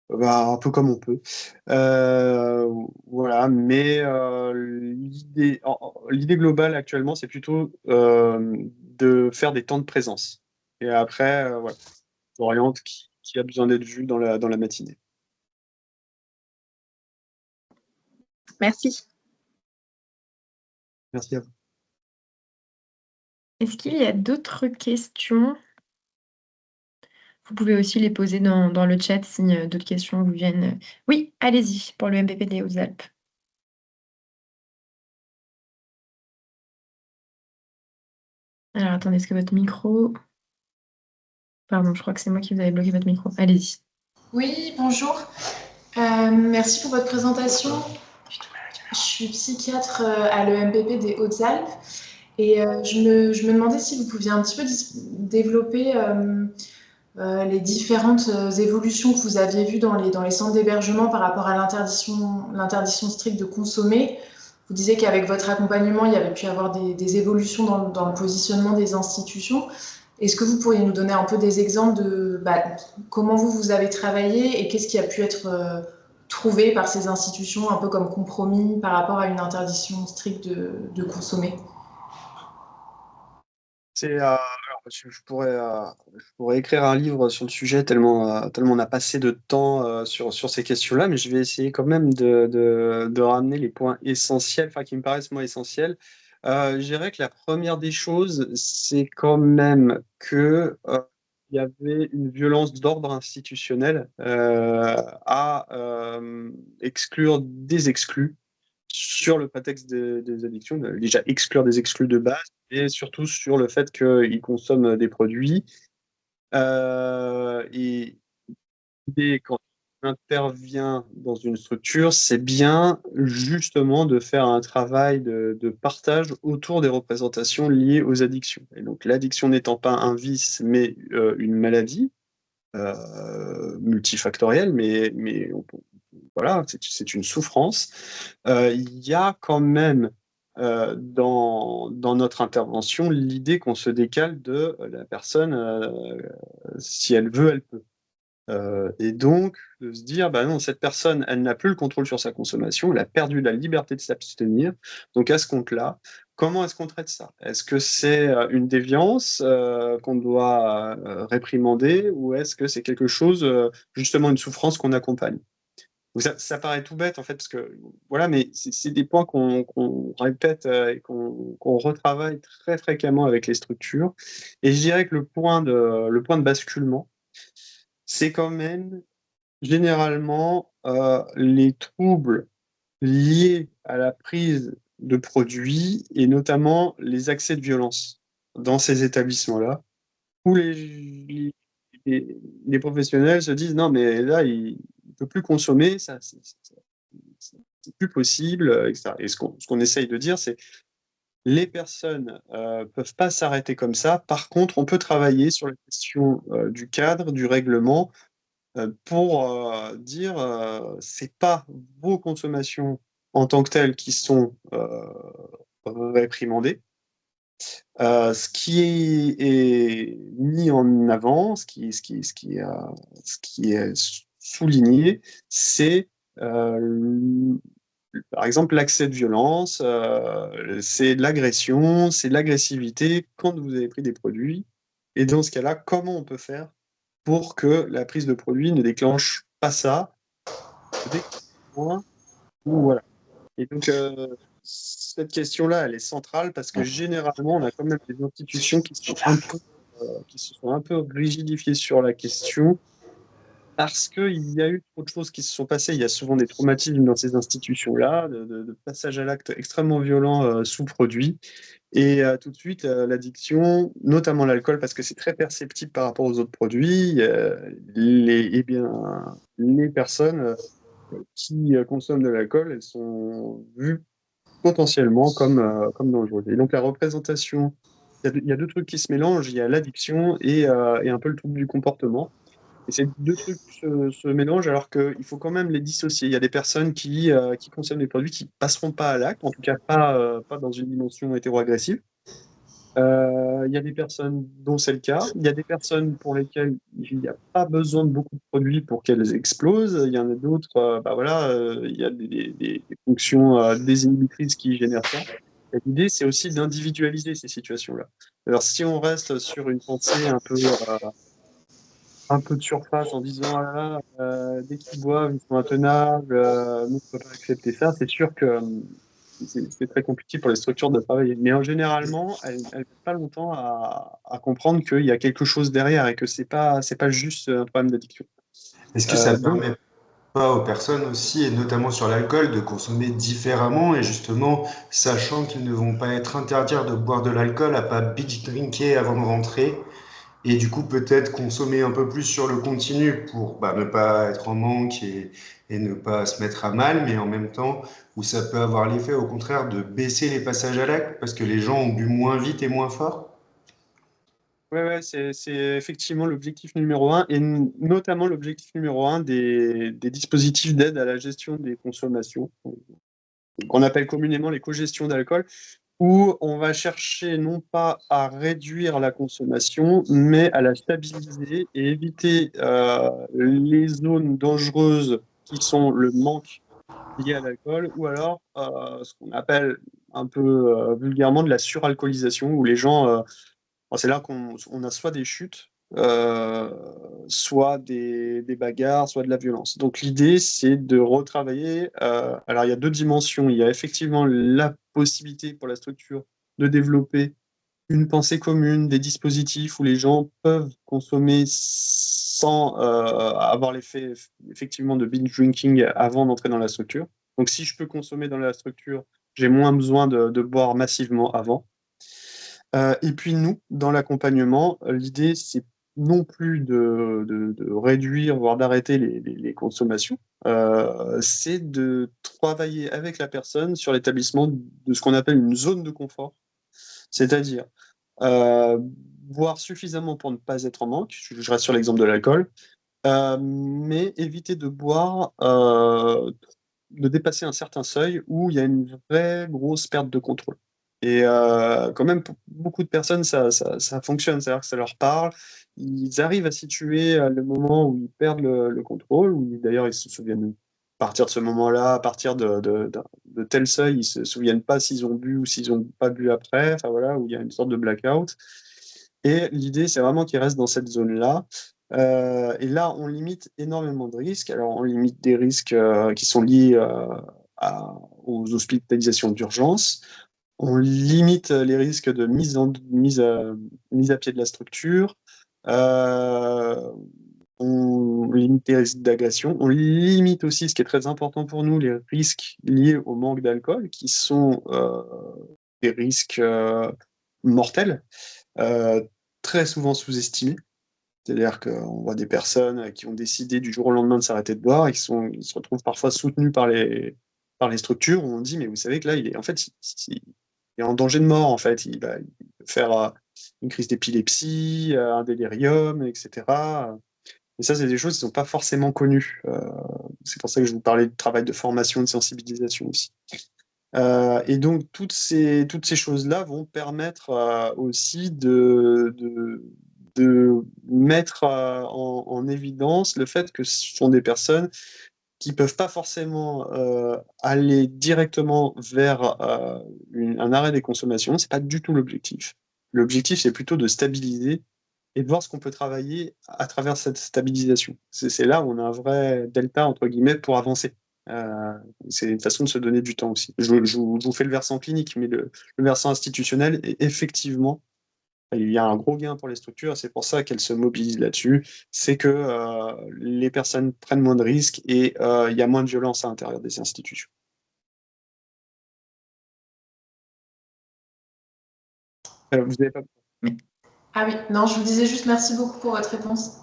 comme on peut. Voilà, mais l'idée globale actuellement, c'est plutôt de faire des temps de présence. Et après, voilà, j'oriente qui a besoin d'être vu dans la matinée. Merci. Merci à vous. Est-ce qu'il y a d'autres questions? Vous pouvez aussi les poser dans le chat si d'autres questions vous viennent. Oui, allez-y pour le MPP des Hautes-Alpes. Alors attendez, est-ce que votre micro... Pardon, je crois que c'est moi qui vous avez bloqué votre micro. Allez-y. Oui, bonjour. Merci pour votre présentation. Je suis psychiatre à l'EMPP des Hautes-Alpes et je me demandais si vous pouviez un petit peu développer les différentes évolutions que vous aviez vues dans les centres d'hébergement par rapport à l'interdiction stricte de consommer. Vous disiez qu'avec votre accompagnement, il y avait pu avoir des évolutions dans le positionnement des institutions. Est-ce que vous pourriez nous donner un peu des exemples de comment vous avez travaillé et qu'est-ce qui a pu être trouvé par ces institutions un peu comme compromis par rapport à une interdiction stricte de consommer? Alors, je pourrais écrire un livre sur le sujet tellement on a passé de temps sur ces questions-là, mais je vais essayer quand même de ramener les points essentiels, enfin qui me paraissent moi essentiels. Je dirais que la première des choses, c'est quand même que il y avait une violence d'ordre institutionnel à exclure des exclus sur le prétexte des addictions, déjà exclure des exclus de base, et surtout sur le fait qu'ils consomment des produits. Et quand on intervient dans une structure, c'est bien justement de faire un travail de partage autour des représentations liées aux addictions. Et donc l'addiction n'étant pas un vice, mais une maladie multifactorielle, mais voilà, c'est une souffrance. Il y a quand même dans notre intervention l'idée qu'on se décale de la personne, si elle veut, elle peut. Et donc, de se dire, bah non, cette personne, elle n'a plus le contrôle sur sa consommation, elle a perdu la liberté de s'abstenir. Donc, à ce compte-là, comment est-ce qu'on traite ça? Est-ce que c'est une déviance qu'on doit réprimander ou est-ce que c'est quelque chose, justement, une souffrance qu'on accompagne? Donc ça paraît tout bête, en fait, parce que, voilà, mais c'est des points qu'on répète et qu'on retravaille très fréquemment avec les structures. Et je dirais que le point de basculement, c'est quand même généralement les troubles liés à la prise de produits et notamment les accès de violence dans ces établissements-là, où les professionnels se disent non, mais là, il ne peut plus consommer, ça, c'est plus possible, etc. Et ce qu'on essaye de dire, c'est les personnes peuvent pas s'arrêter comme ça. Par contre, on peut travailler sur la question du cadre, du règlement, pour dire c'est pas vos consommations en tant que telles qui sont réprimandées. Ce qui est mis en avant, ce qui est souligné, c'est par exemple l'accès de violence, c'est l'agression, c'est l'agressivité quand vous avez pris des produits. Et dans ce cas-là, comment on peut faire pour que la prise de produit ne déclenche pas ça? besoin, ou voilà. Et donc, cette question-là, elle est centrale parce que généralement, on a quand même des institutions qui se sont un peu rigidifiées sur la question parce qu'il y a eu trop de choses qui se sont passées. Il y a souvent des traumatismes dans ces institutions-là, de passage à l'acte extrêmement violent sous produit. Et tout de suite, l'addiction, notamment l'alcool, parce que c'est très perceptible par rapport aux autres produits, les personnes qui consomment de l'alcool, elles sont vues potentiellement comme dangereuses. Et donc la représentation, il y a deux trucs qui se mélangent, il y a l'addiction et un peu le trouble du comportement. Et ces deux trucs se mélangent alors qu'il faut quand même les dissocier. Il y a des personnes qui consomment des produits qui passeront pas à l'acte, en tout cas pas dans une dimension hétéro-agressive. Il y a des personnes dont c'est le cas. Il y a des personnes pour lesquelles il n'y a pas besoin de beaucoup de produits pour qu'elles explosent. Il y en a d'autres, il y a des fonctions désinhibitrices qui génèrent ça. Et l'idée, c'est aussi d'individualiser ces situations-là. Alors, si on reste sur une pensée un peu de surface en disant ah là, là, dès qu'ils boivent, ils sont intenables, nous, on ne peut pas accepter ça, c'est sûr que c'est très compliqué pour les structures de travail. Mais généralement, elles ne mettent pas longtemps à comprendre qu'il y a quelque chose derrière et que c'est pas juste un problème d'addiction. Est-ce que ça ne Donc, permet pas aux personnes aussi, et notamment sur l'alcool, de consommer différemment et justement, sachant qu'ils ne vont pas être interdits de boire de l'alcool, à pas binge drinker avant de rentrer, et du coup peut-être consommer un peu plus sur le continu pour ne pas être en manque et ne pas se mettre à mal, mais en même temps où ça peut avoir l'effet au contraire de baisser les passages à l'acte parce que les gens ont bu moins vite et moins fort. ouais, c'est effectivement l'objectif numéro un, et notamment l'objectif numéro un des dispositifs d'aide à la gestion des consommations, qu'on appelle communément les co-gestions d'alcool, où on va chercher non pas à réduire la consommation, mais à la stabiliser et éviter les zones dangereuses qui sont le manque lié à l'alcool, ou alors ce qu'on appelle un peu vulgairement de la suralcoolisation, où les gens, c'est là qu'on a soit des chutes, soit des bagarres, soit de la violence. Donc l'idée, c'est de retravailler. Alors il y a deux dimensions. Il y a effectivement la possibilité pour la structure de développer une pensée commune, des dispositifs où les gens peuvent consommer sans avoir l'effet effectivement de binge drinking avant d'entrer dans la structure. Donc si je peux consommer dans la structure, j'ai moins besoin de boire massivement avant. Et puis nous, dans l'accompagnement, l'idée, c'est non plus de réduire, voire d'arrêter les consommations, c'est de travailler avec la personne sur l'établissement de ce qu'on appelle une zone de confort, c'est-à-dire boire suffisamment pour ne pas être en manque, je reste sur l'exemple de l'alcool, mais éviter de boire, de dépasser un certain seuil où il y a une vraie grosse perte de contrôle. Et quand même, pour beaucoup de personnes, ça fonctionne, c'est-à-dire que ça leur parle, ils arrivent à situer le moment où ils perdent le contrôle, où d'ailleurs ils se souviennent, à partir de ce moment-là, à partir de tel seuil, ils ne se souviennent pas s'ils ont bu ou s'ils n'ont pas bu après, enfin voilà, où il y a une sorte de blackout. Et l'idée, c'est vraiment qu'ils restent dans cette zone-là. Et là, on limite énormément de risques. Alors, on limite des risques qui sont liés aux hospitalisations d'urgence. On limite les risques de mise à pied de la structure. Euh, on limite les risques d'agression. On limite aussi, ce qui est très important pour nous, les risques liés au manque d'alcool, qui sont des risques mortels, euh, très souvent sous-estimés. C'est-à-dire qu'on voit des personnes qui ont décidé du jour au lendemain de s'arrêter de boire et ils se retrouvent parfois soutenus par les structures où on dit, mais vous savez que là, il est en danger de mort, en fait. Il peut faire une crise d'épilepsie, un délirium, etc. Et ça, c'est des choses qui ne sont pas forcément connues. C'est pour ça que je vous parlais de travail de formation, de sensibilisation aussi. Et donc, toutes ces choses-là vont permettre aussi de mettre en évidence le fait que ce sont des personnes qui ne peuvent pas forcément aller directement vers un arrêt des consommations. Ce n'est pas du tout l'objectif. L'objectif, c'est plutôt de stabiliser et de voir ce qu'on peut travailler à travers cette stabilisation. C'est là où on a un vrai delta, entre guillemets, pour avancer. C'est une façon de se donner du temps aussi. Je vous fais le versant clinique, mais le versant institutionnel, effectivement, il y a un gros gain pour les structures, c'est pour ça qu'elles se mobilisent là-dessus. C'est que les personnes prennent moins de risques et il y a moins de violence à l'intérieur des institutions. Vous n'avez pas... Ah oui, non, je vous disais juste merci beaucoup pour votre réponse.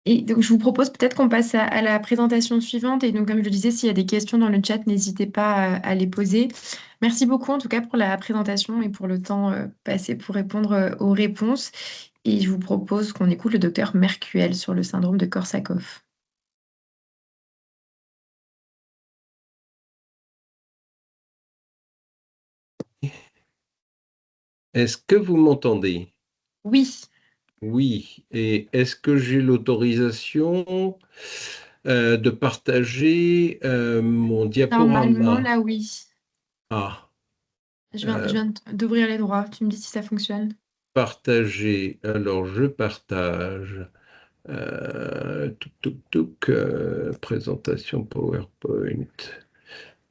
Et donc, je vous propose peut-être qu'on passe à la présentation suivante. Et donc, comme je le disais, s'il y a des questions dans le chat, n'hésitez pas à les poser. Merci beaucoup, en tout cas, pour la présentation et pour le temps passé pour répondre aux réponses. Et je vous propose qu'on écoute le docteur Mercuel sur le syndrome de Korsakoff. Est-ce que vous m'entendez? Oui. Oui. Et est-ce que j'ai l'autorisation de partager mon Normalement, diaporama? là, oui. Ah, Je viens d'ouvrir les droits. Tu me dis si ça fonctionne. partager. Alors, je partage. Présentation PowerPoint.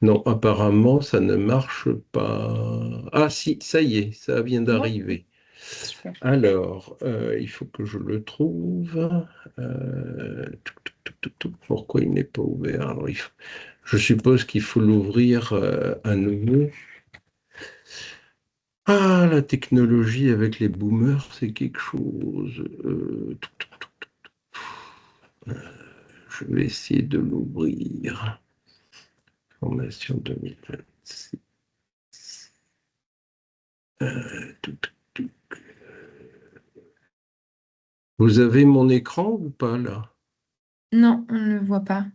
Non, apparemment, ça ne marche pas. Ah si, ça y est, ça vient d'arriver. Super. Alors, il faut que je le trouve. Pourquoi il n'est pas ouvert? Alors, je suppose qu'il faut l'ouvrir à nouveau. Ah, la technologie avec les boomers, c'est quelque chose. Je vais essayer de l'ouvrir. Formation 2026. Vous avez mon écran ou pas là? Non, on ne le voit pas.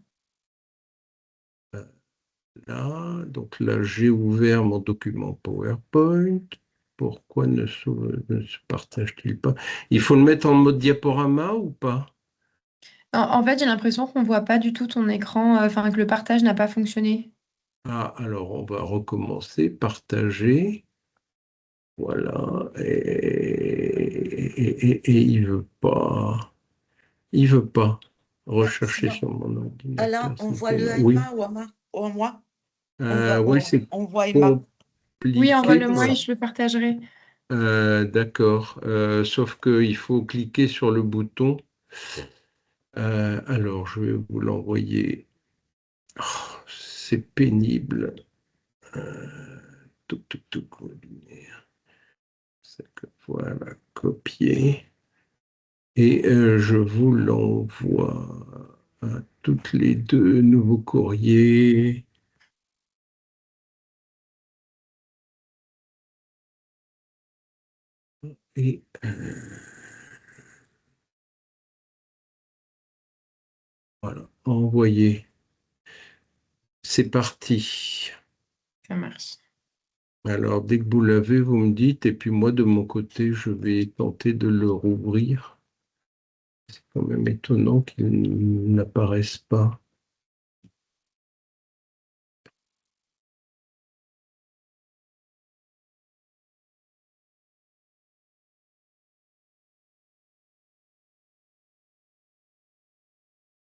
Là, donc là, j'ai ouvert mon document PowerPoint. Pourquoi ne se partage-t-il pas? Il faut le mettre en mode diaporama ou pas? En fait, j'ai l'impression qu'on ne voit pas du tout ton écran, enfin que le partage n'a pas fonctionné. Ah, alors on va recommencer, partager. Voilà. Et il veut pas. Il veut pas rechercher Sinon, sur mon ordinateur. Alain, on voit le Oui. Emma ou à moi? Ouais, c'est On voit Emma. Oui, compliqué. envoie-le-moi et je le partagerai. D'accord. Sauf qu'il faut cliquer sur le bouton. Alors, je vais vous l'envoyer. Oh, c'est pénible. Webinaire. Voilà, copier. Et je vous l'envoie à toutes les deux, nouveaux courriers. Et voilà, envoyer. C'est parti. Ça marche. Alors, dès que vous l'avez, vous me dites, et puis moi, de mon côté, je vais tenter de le rouvrir. C'est quand même étonnant qu'il n'apparaisse pas.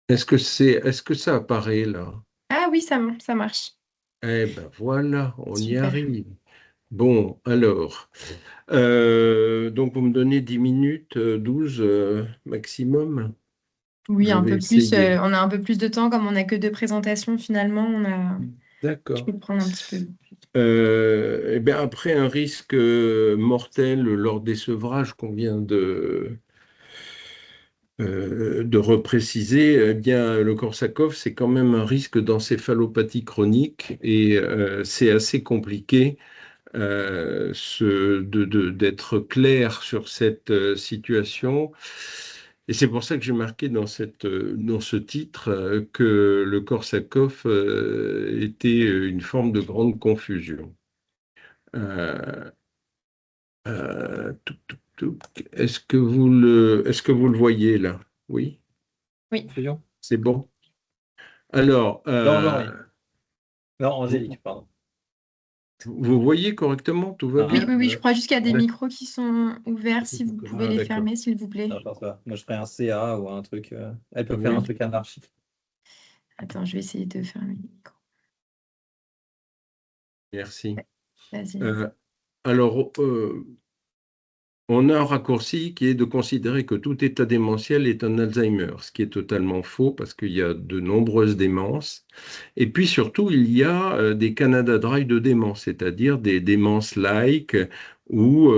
Est-ce que ça apparaît là? Ah oui, ça marche. Eh ben voilà, on y Super. arrive. Bon, alors, donc vous me donnez 10 minutes, 12 maximum. Oui, Je un vais peu plus. essayer. On a un peu plus de temps, comme on n'a que 2 présentations finalement. Je D'accord. peux prendre un petit peu. Eh bien, après un risque mortel lors des sevrages qu'on vient de repréciser, eh bien, le Korsakoff, c'est quand même un risque d'encéphalopathie chronique et c'est assez compliqué d'être clair sur cette situation. Et c'est pour ça que j'ai marqué dans ce titre que le Korsakoff était une forme de grande confusion. Est-ce que vous le voyez là? Oui? Oui. C'est bon? Alors, Non, Angélique, pardon. vous voyez correctement? Tout va bien? Oui, je crois juste qu'il y a des Ouais. micros qui sont ouverts, si vous pouvez les d'accord. fermer, s'il vous plaît. Non, je pense pas. Moi, je ferais un CA ou un truc. Elle peut faire un truc anarchique. Attends, je vais essayer de fermer le micro. Merci. Vas-y. Alors, on a un raccourci qui est de considérer que tout état démentiel est un Alzheimer, ce qui est totalement faux parce qu'il y a de nombreuses démences. Et puis surtout, il y a des Canada Dry de démence, c'est-à-dire des démences-like ou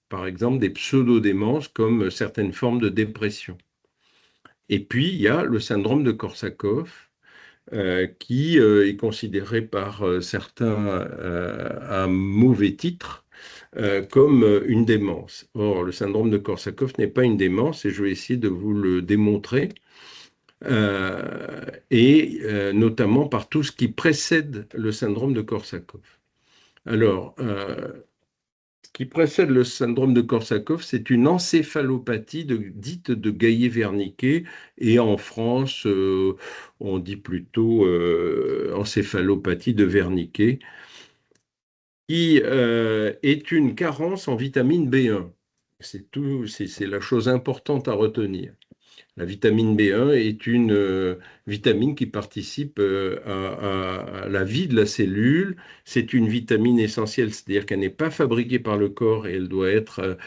par exemple, des pseudo-démences comme certaines formes de dépression. Et puis, il y a le syndrome de Korsakoff, qui est considéré par certains à mauvais titre comme une démence. Or, le syndrome de Korsakoff n'est pas une démence et je vais essayer de vous le démontrer, notamment par tout ce qui précède le syndrome de Korsakoff. Alors, ce qui précède le syndrome de Korsakoff, c'est une encéphalopathie dite de Gaillet-Wernicke, et en France, on dit plutôt encéphalopathie de Wernicke, qui est une carence en vitamine B1. C'est la chose importante à retenir. La vitamine B1 est une vitamine qui participe à la vie de la cellule. C'est une vitamine essentielle, c'est-à-dire qu'elle n'est pas fabriquée par le corps et elle doit être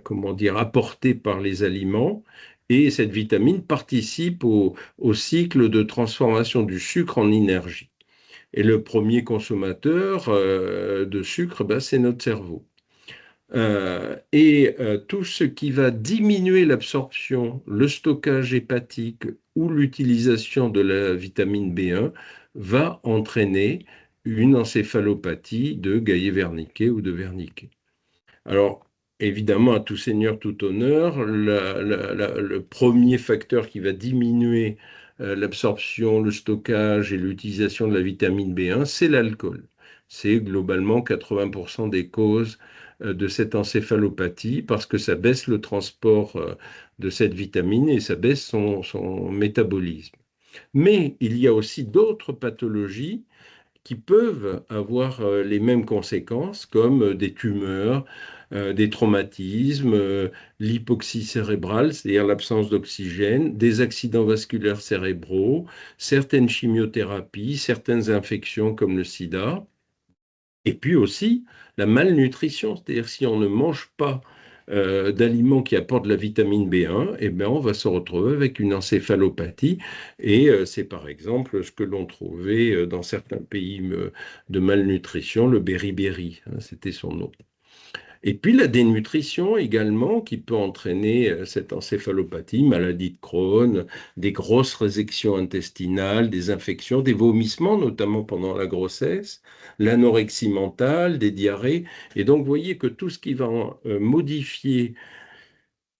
comment dire, apportée par les aliments. Et cette vitamine participe au cycle de transformation du sucre en énergie. Et le premier consommateur de sucre, c'est notre cerveau. Tout ce qui va diminuer l'absorption, le stockage hépatique ou l'utilisation de la vitamine B1 va entraîner une encéphalopathie de Gaillet-Wernicke ou de Wernicke. Alors, évidemment, à tout seigneur, tout honneur, le premier facteur qui va diminuer l'absorption, le stockage et l'utilisation de la vitamine B1, c'est l'alcool. C'est globalement 80% des causes de cette encéphalopathie parce que ça baisse le transport de cette vitamine et ça baisse son métabolisme. Mais il y a aussi d'autres pathologies qui peuvent avoir les mêmes conséquences, comme des tumeurs, des traumatismes, l'hypoxie cérébrale, c'est-à-dire l'absence d'oxygène, des accidents vasculaires cérébraux, certaines chimiothérapies, certaines infections comme le sida, et puis aussi la malnutrition, c'est-à-dire si on ne mange pas d'aliments qui apportent de la vitamine B1, eh bien, on va se retrouver avec une encéphalopathie. Et c'est par exemple ce que l'on trouvait dans certains pays de malnutrition, le beriberi, hein, c'était son nom. Et puis la dénutrition également, qui peut entraîner cette encéphalopathie, maladie de Crohn, des grosses réjections intestinales, des infections, des vomissements, notamment pendant la grossesse, l'anorexie mentale, des diarrhées. Et donc, vous voyez que tout ce qui va modifier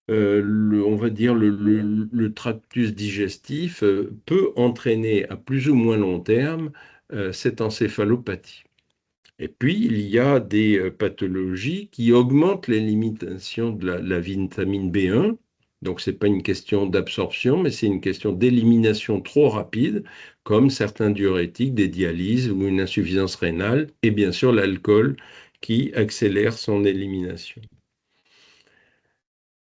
on va dire le tractus digestif peut entraîner à plus ou moins long terme cette encéphalopathie. Et puis, il y a des pathologies qui augmentent les limitations de la vitamine B1. Donc, ce n'est pas une question d'absorption, mais c'est une question d'élimination trop rapide, comme certains diurétiques, des dialyses ou une insuffisance rénale, et bien sûr l'alcool qui accélère son élimination.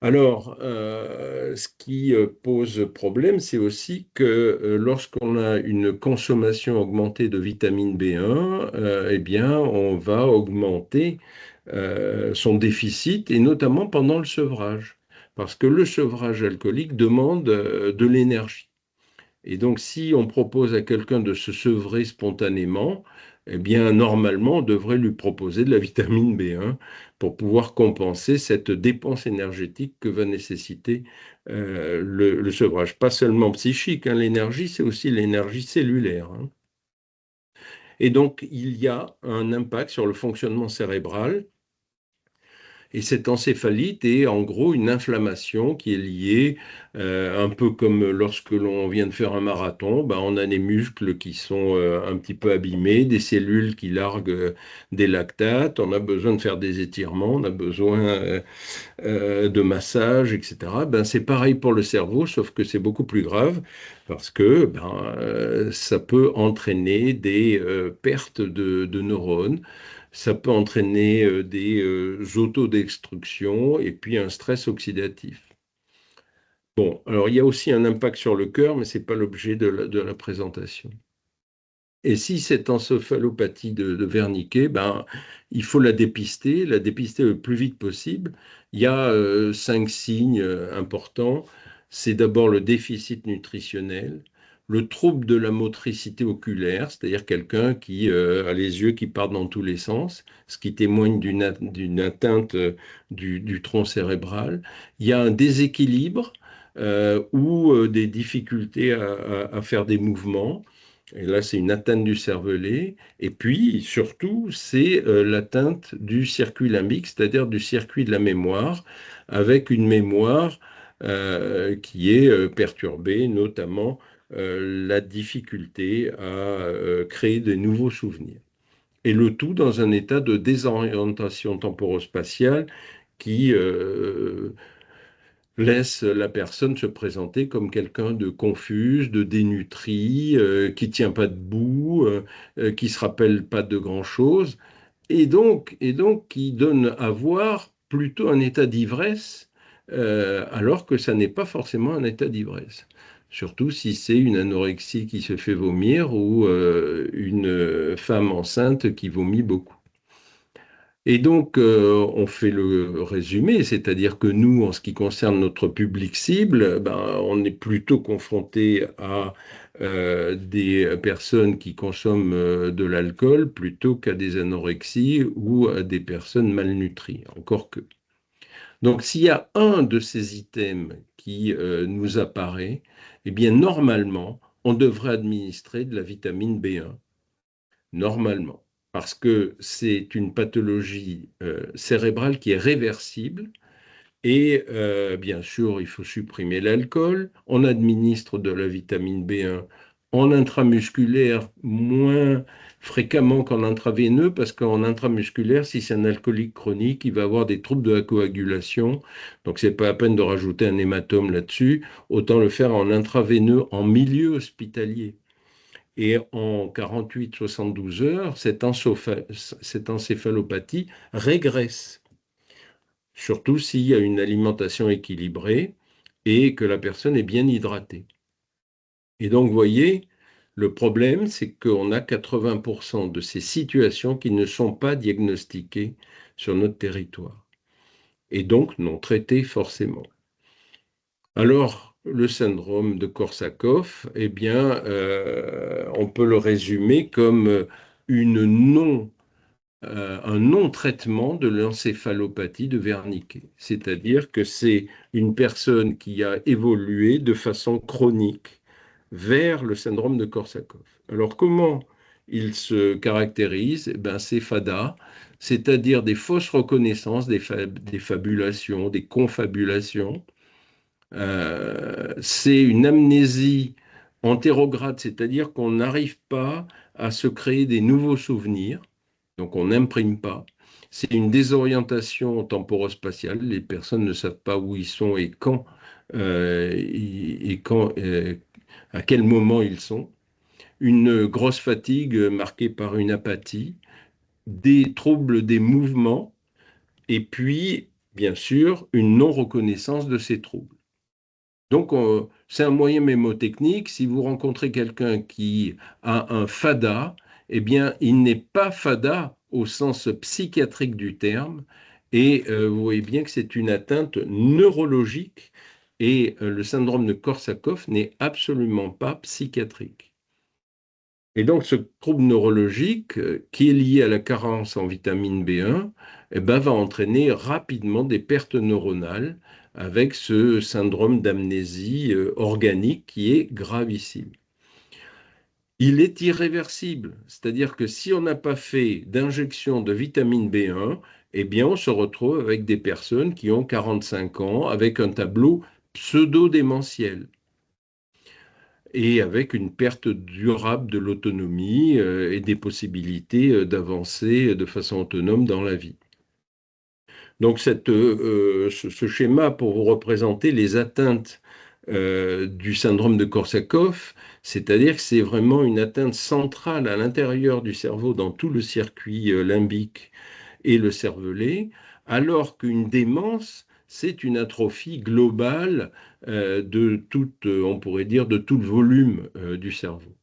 Alors, ce qui pose problème, c'est aussi que lorsqu'on a une consommation augmentée de vitamine B1, eh bien, on va augmenter son déficit, et notamment pendant le sevrage, parce que le sevrage alcoolique demande de l'énergie. Et donc, si on propose à quelqu'un de se sevrer spontanément, eh bien, normalement, on devrait lui proposer de la vitamine B1 pour pouvoir compenser cette dépense énergétique que va nécessiter le sevrage. Pas seulement psychique, hein, l'énergie, c'est aussi l'énergie cellulaire. Hein. Et donc, il y a un impact sur le fonctionnement cérébral. Et cette encéphalite est en gros une inflammation qui est liée, un peu comme lorsque l'on vient de faire un marathon, on a des muscles qui sont un petit peu abîmés, des cellules qui larguent des lactates, on a besoin de faire des étirements, on a besoin de massage, etc. C'est pareil pour le cerveau, sauf que c'est beaucoup plus grave parce que ça peut entraîner des pertes de neurones. Ça peut entraîner des autodestructions et puis un stress oxydatif. Bon, alors il y a aussi un impact sur le cœur, mais ce n'est pas l'objet de la présentation. Et si cette encéphalopathie de Wernicke, ben, il faut la dépister le plus vite possible. Il y a 5 signes importants. C'est d'abord le déficit nutritionnel, le trouble de la motricité oculaire, c'est-à-dire quelqu'un qui a les yeux qui partent dans tous les sens, ce qui témoigne d'une atteinte du tronc cérébral. Il y a un déséquilibre ou des difficultés à faire des mouvements. Et là, c'est une atteinte du cervelet. Et puis, surtout, c'est l'atteinte du circuit limbique, c'est-à-dire du circuit de la mémoire, avec une mémoire qui est perturbée, notamment la difficulté à créer de nouveaux souvenirs. Et le tout dans un état de désorientation temporospatiale qui laisse la personne se présenter comme quelqu'un de confuse, de dénutri, qui tient pas debout, qui se rappelle pas de grand-chose, et donc qui donne à voir plutôt un état d'ivresse, alors que ça n'est pas forcément un état d'ivresse. Surtout si c'est une anorexie qui se fait vomir ou une femme enceinte qui vomit beaucoup. Et donc, on fait le résumé, c'est-à-dire que nous, en ce qui concerne notre public cible, ben, on est plutôt confronté à des personnes qui consomment de l'alcool plutôt qu'à des anorexies ou à des personnes malnutries, encore que. Donc, s'il y a un de ces items qui nous apparaît, eh bien, normalement, on devrait administrer de la vitamine B1 normalement, parce que c'est une pathologie cérébrale qui est réversible. Et bien sûr, il faut supprimer l'alcool. On administre de la vitamine B1 en intramusculaire moins fréquemment qu'en intraveineux, parce qu'en intramusculaire, si c'est un alcoolique chronique, il va avoir des troubles de la coagulation. Donc, ce n'est pas la peine de rajouter un hématome là-dessus. Autant le faire en intraveineux en milieu hospitalier. Et en 48-72 heures, cette encéphalopathie régresse, surtout s'il y a une alimentation équilibrée et que la personne est bien hydratée. Et donc, vous voyez, le problème, c'est qu'on a 80% de ces situations qui ne sont pas diagnostiquées sur notre territoire, et donc non traitées forcément. Alors, le syndrome de Korsakoff, eh bien, on peut le résumer comme un non-traitement de l'encéphalopathie de Wernicke. C'est-à-dire que c'est une personne qui a évolué de façon chronique vers le syndrome de Korsakoff. Alors, comment il se caractérise? Eh bien, c'est FADA, c'est-à-dire des fausses reconnaissances, des fabulations, des confabulations. C'est une amnésie antérograde, c'est-à-dire qu'on n'arrive pas à se créer des nouveaux souvenirs, donc on n'imprime pas. C'est une désorientation temporospatiale, les personnes ne savent pas où ils sont et quand, à quel moment ils sont. Une grosse fatigue marquée par une apathie, des troubles des mouvements, et puis, bien sûr, une non-reconnaissance de ces troubles. Donc, c'est un moyen mémotechnique. Si vous rencontrez quelqu'un qui a un FADA, eh bien, il n'est pas FADA au sens psychiatrique du terme. Et vous voyez bien que c'est une atteinte neurologique. Et le syndrome de Korsakoff n'est absolument pas psychiatrique. Et donc, ce trouble neurologique, qui est lié à la carence en vitamine B1, eh ben, va entraîner rapidement des pertes neuronales avec ce syndrome d'amnésie organique qui est gravissime. Il est irréversible, c'est-à-dire que si on n'a pas fait d'injection de vitamine B1, eh bien, on se retrouve avec des personnes qui ont 45 ans, avec un tableau pseudo-démentiel et avec une perte durable de l'autonomie et des possibilités d'avancer de façon autonome dans la vie. Donc ce schéma pour vous représenter les atteintes du syndrome de Korsakoff, c'est-à-dire que c'est vraiment une atteinte centrale à l'intérieur du cerveau dans tout le circuit limbique et le cervelet, alors qu'une démence, c'est une atrophie globale on pourrait dire, de tout le volume du cerveau.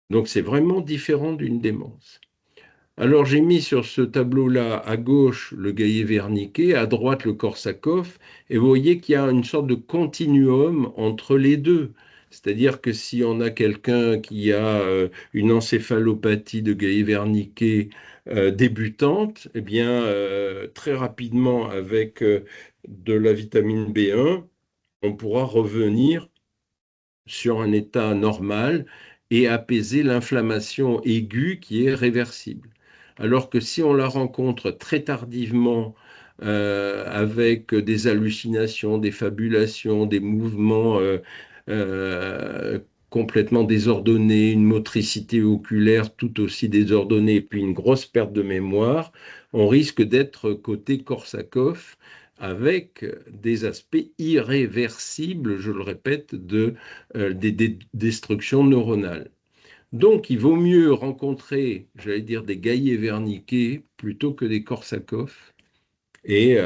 Donc c'est vraiment différent d'une démence. Alors j'ai mis sur ce tableau-là à gauche le Gaillet-Wernicke, à droite le Korsakoff, et vous voyez qu'il y a une sorte de continuum entre les deux. C'est-à-dire que si on a quelqu'un qui a une encéphalopathie de Gaillet-Wernicke débutante, eh bien très rapidement avec de la vitamine B1, on pourra revenir sur un état normal et apaiser l'inflammation aiguë qui est réversible. Alors que si on la rencontre très tardivement, avec des hallucinations, des fabulations, des mouvements euh, complètement désordonnés, une motricité oculaire tout aussi désordonnée, et puis une grosse perte de mémoire, on risque d'être côté Korsakoff, avec des aspects irréversibles, je le répète, des destructions neuronales. Donc, il vaut mieux rencontrer, j'allais dire, des Gaillet-Wernicke plutôt que des Korsakoff. Et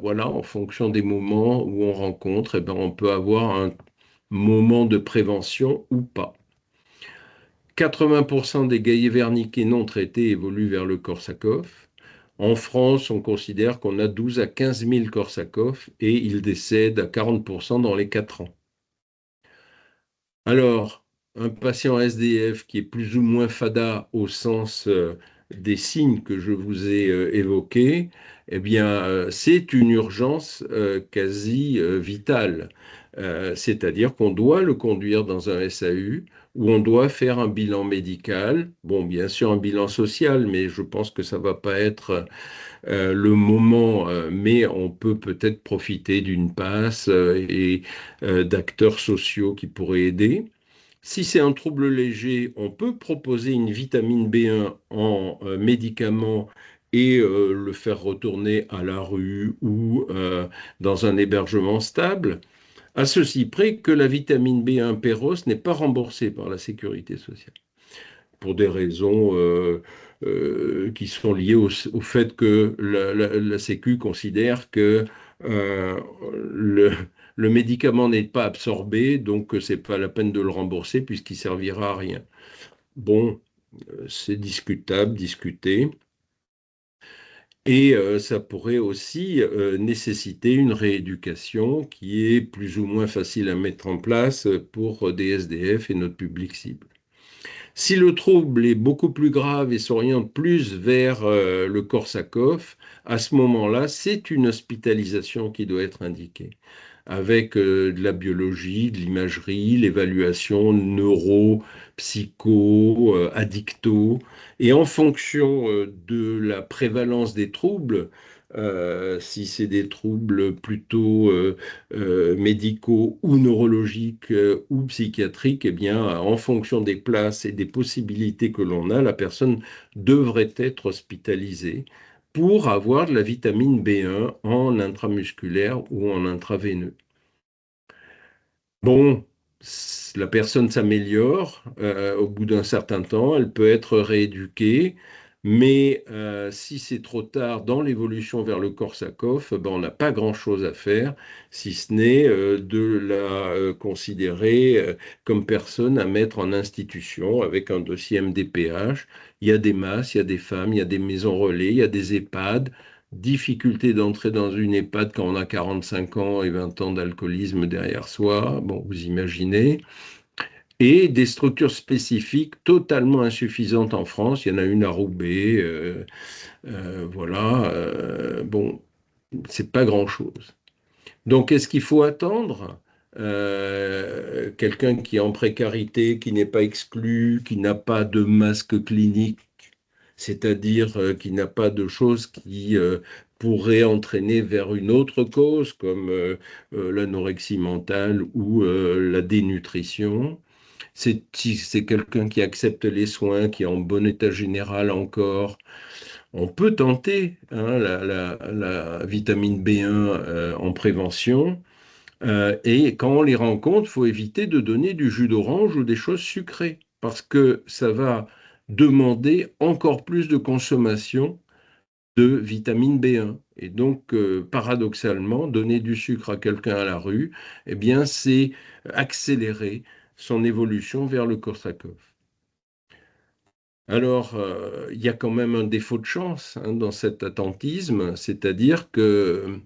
voilà, en fonction des moments où on rencontre, eh ben, on peut avoir un moment de prévention ou pas. 80% des Gaillet-Wernicke non traités évoluent vers le Korsakoff. En France, on considère qu'on a 12 à 15 000 Korsakoff et ils décèdent à 40% dans les 4 ans. Alors, un patient SDF qui est plus ou moins fada au sens des signes que je vous ai évoqués, eh bien, c'est une urgence quasi vitale. C'est-à-dire qu'on doit le conduire dans un SAU où on doit faire un bilan médical, bon, bien sûr un bilan social, mais je pense que ça ne va pas être le moment, mais on peut peut-être profiter d'une passe et d'acteurs sociaux qui pourraient aider. Si c'est un trouble léger, on peut proposer une vitamine B1 en médicament et le faire retourner à la rue ou dans un hébergement stable, à ceci près que la vitamine B1 Péros n'est pas remboursée par la sécurité sociale, pour des raisons qui sont liées au fait que la Sécu considère que euh, le, le médicament n'est pas absorbé, donc ce n'est pas la peine de le rembourser puisqu'il servira à rien. Bon, c'est discutable, discuté. Et ça pourrait aussi nécessiter une rééducation qui est plus ou moins facile à mettre en place pour des SDF et notre public cible. Si le trouble est beaucoup plus grave et s'oriente plus vers le Korsakoff, à ce moment-là, c'est une hospitalisation qui doit être indiquée, avec de la biologie, de l'imagerie, l'évaluation neuro, psycho, addicto, et en fonction de la prévalence des troubles, si c'est des troubles plutôt médicaux ou neurologiques ou psychiatriques, eh bien, en fonction des places et des possibilités que l'on a, la personne devrait être hospitalisée pour avoir de la vitamine B1 en intramusculaire ou en intraveineux. Bon, la personne s'améliore au bout d'un certain temps, elle peut être rééduquée, mais si c'est trop tard dans l'évolution vers le Korsakoff, ben, on n'a pas grand-chose à faire, si ce n'est de la considérer comme personne à mettre en institution avec un dossier MDPH. Il y a des masses, il y a des femmes, il y a des maisons relais, il y a des EHPAD. Difficulté d'entrer dans une EHPAD quand on a 45 ans et 20 ans d'alcoolisme derrière soi, bon, vous imaginez. Et des structures spécifiques totalement insuffisantes en France. Il y en a une à Roubaix, voilà. Bon, c'est pas grand-chose. Donc, est-ce qu'il faut attendre quelqu'un qui est en précarité, qui n'est pas exclu, qui n'a pas de masque clinique, c'est-à-dire qui n'a pas de choses qui pourraient entraîner vers une autre cause, comme l'anorexie mentale ou la dénutrition. Si c'est quelqu'un qui accepte les soins, qui est en bon état général encore, on peut tenter hein, la vitamine B1 en prévention. Et quand on les rencontre, il faut éviter de donner du jus d'orange ou des choses sucrées, parce que ça va demander encore plus de consommation de vitamine B1. Et donc, paradoxalement, donner du sucre à quelqu'un à la rue, eh bien, c'est accélérer son évolution vers le Korsakoff. Alors, il y a quand même un défaut de chance dans cet attentisme, c'est-à-dire que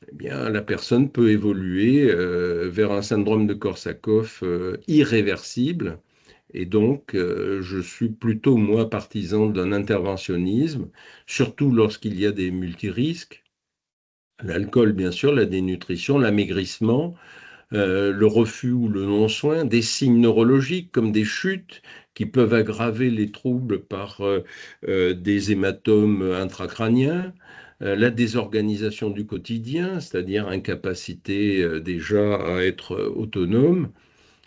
eh bien, la personne peut évoluer vers un syndrome de Korsakoff irréversible. Et donc, je suis plutôt, moi, partisan d'un interventionnisme, surtout lorsqu'il y a des multirisques. L'alcool, bien sûr, la dénutrition, l'amaigrissement, le refus ou le non-soin, des signes neurologiques comme des chutes qui peuvent aggraver les troubles par des hématomes intracrâniens, la désorganisation du quotidien, c'est-à-dire incapacité déjà à être autonome,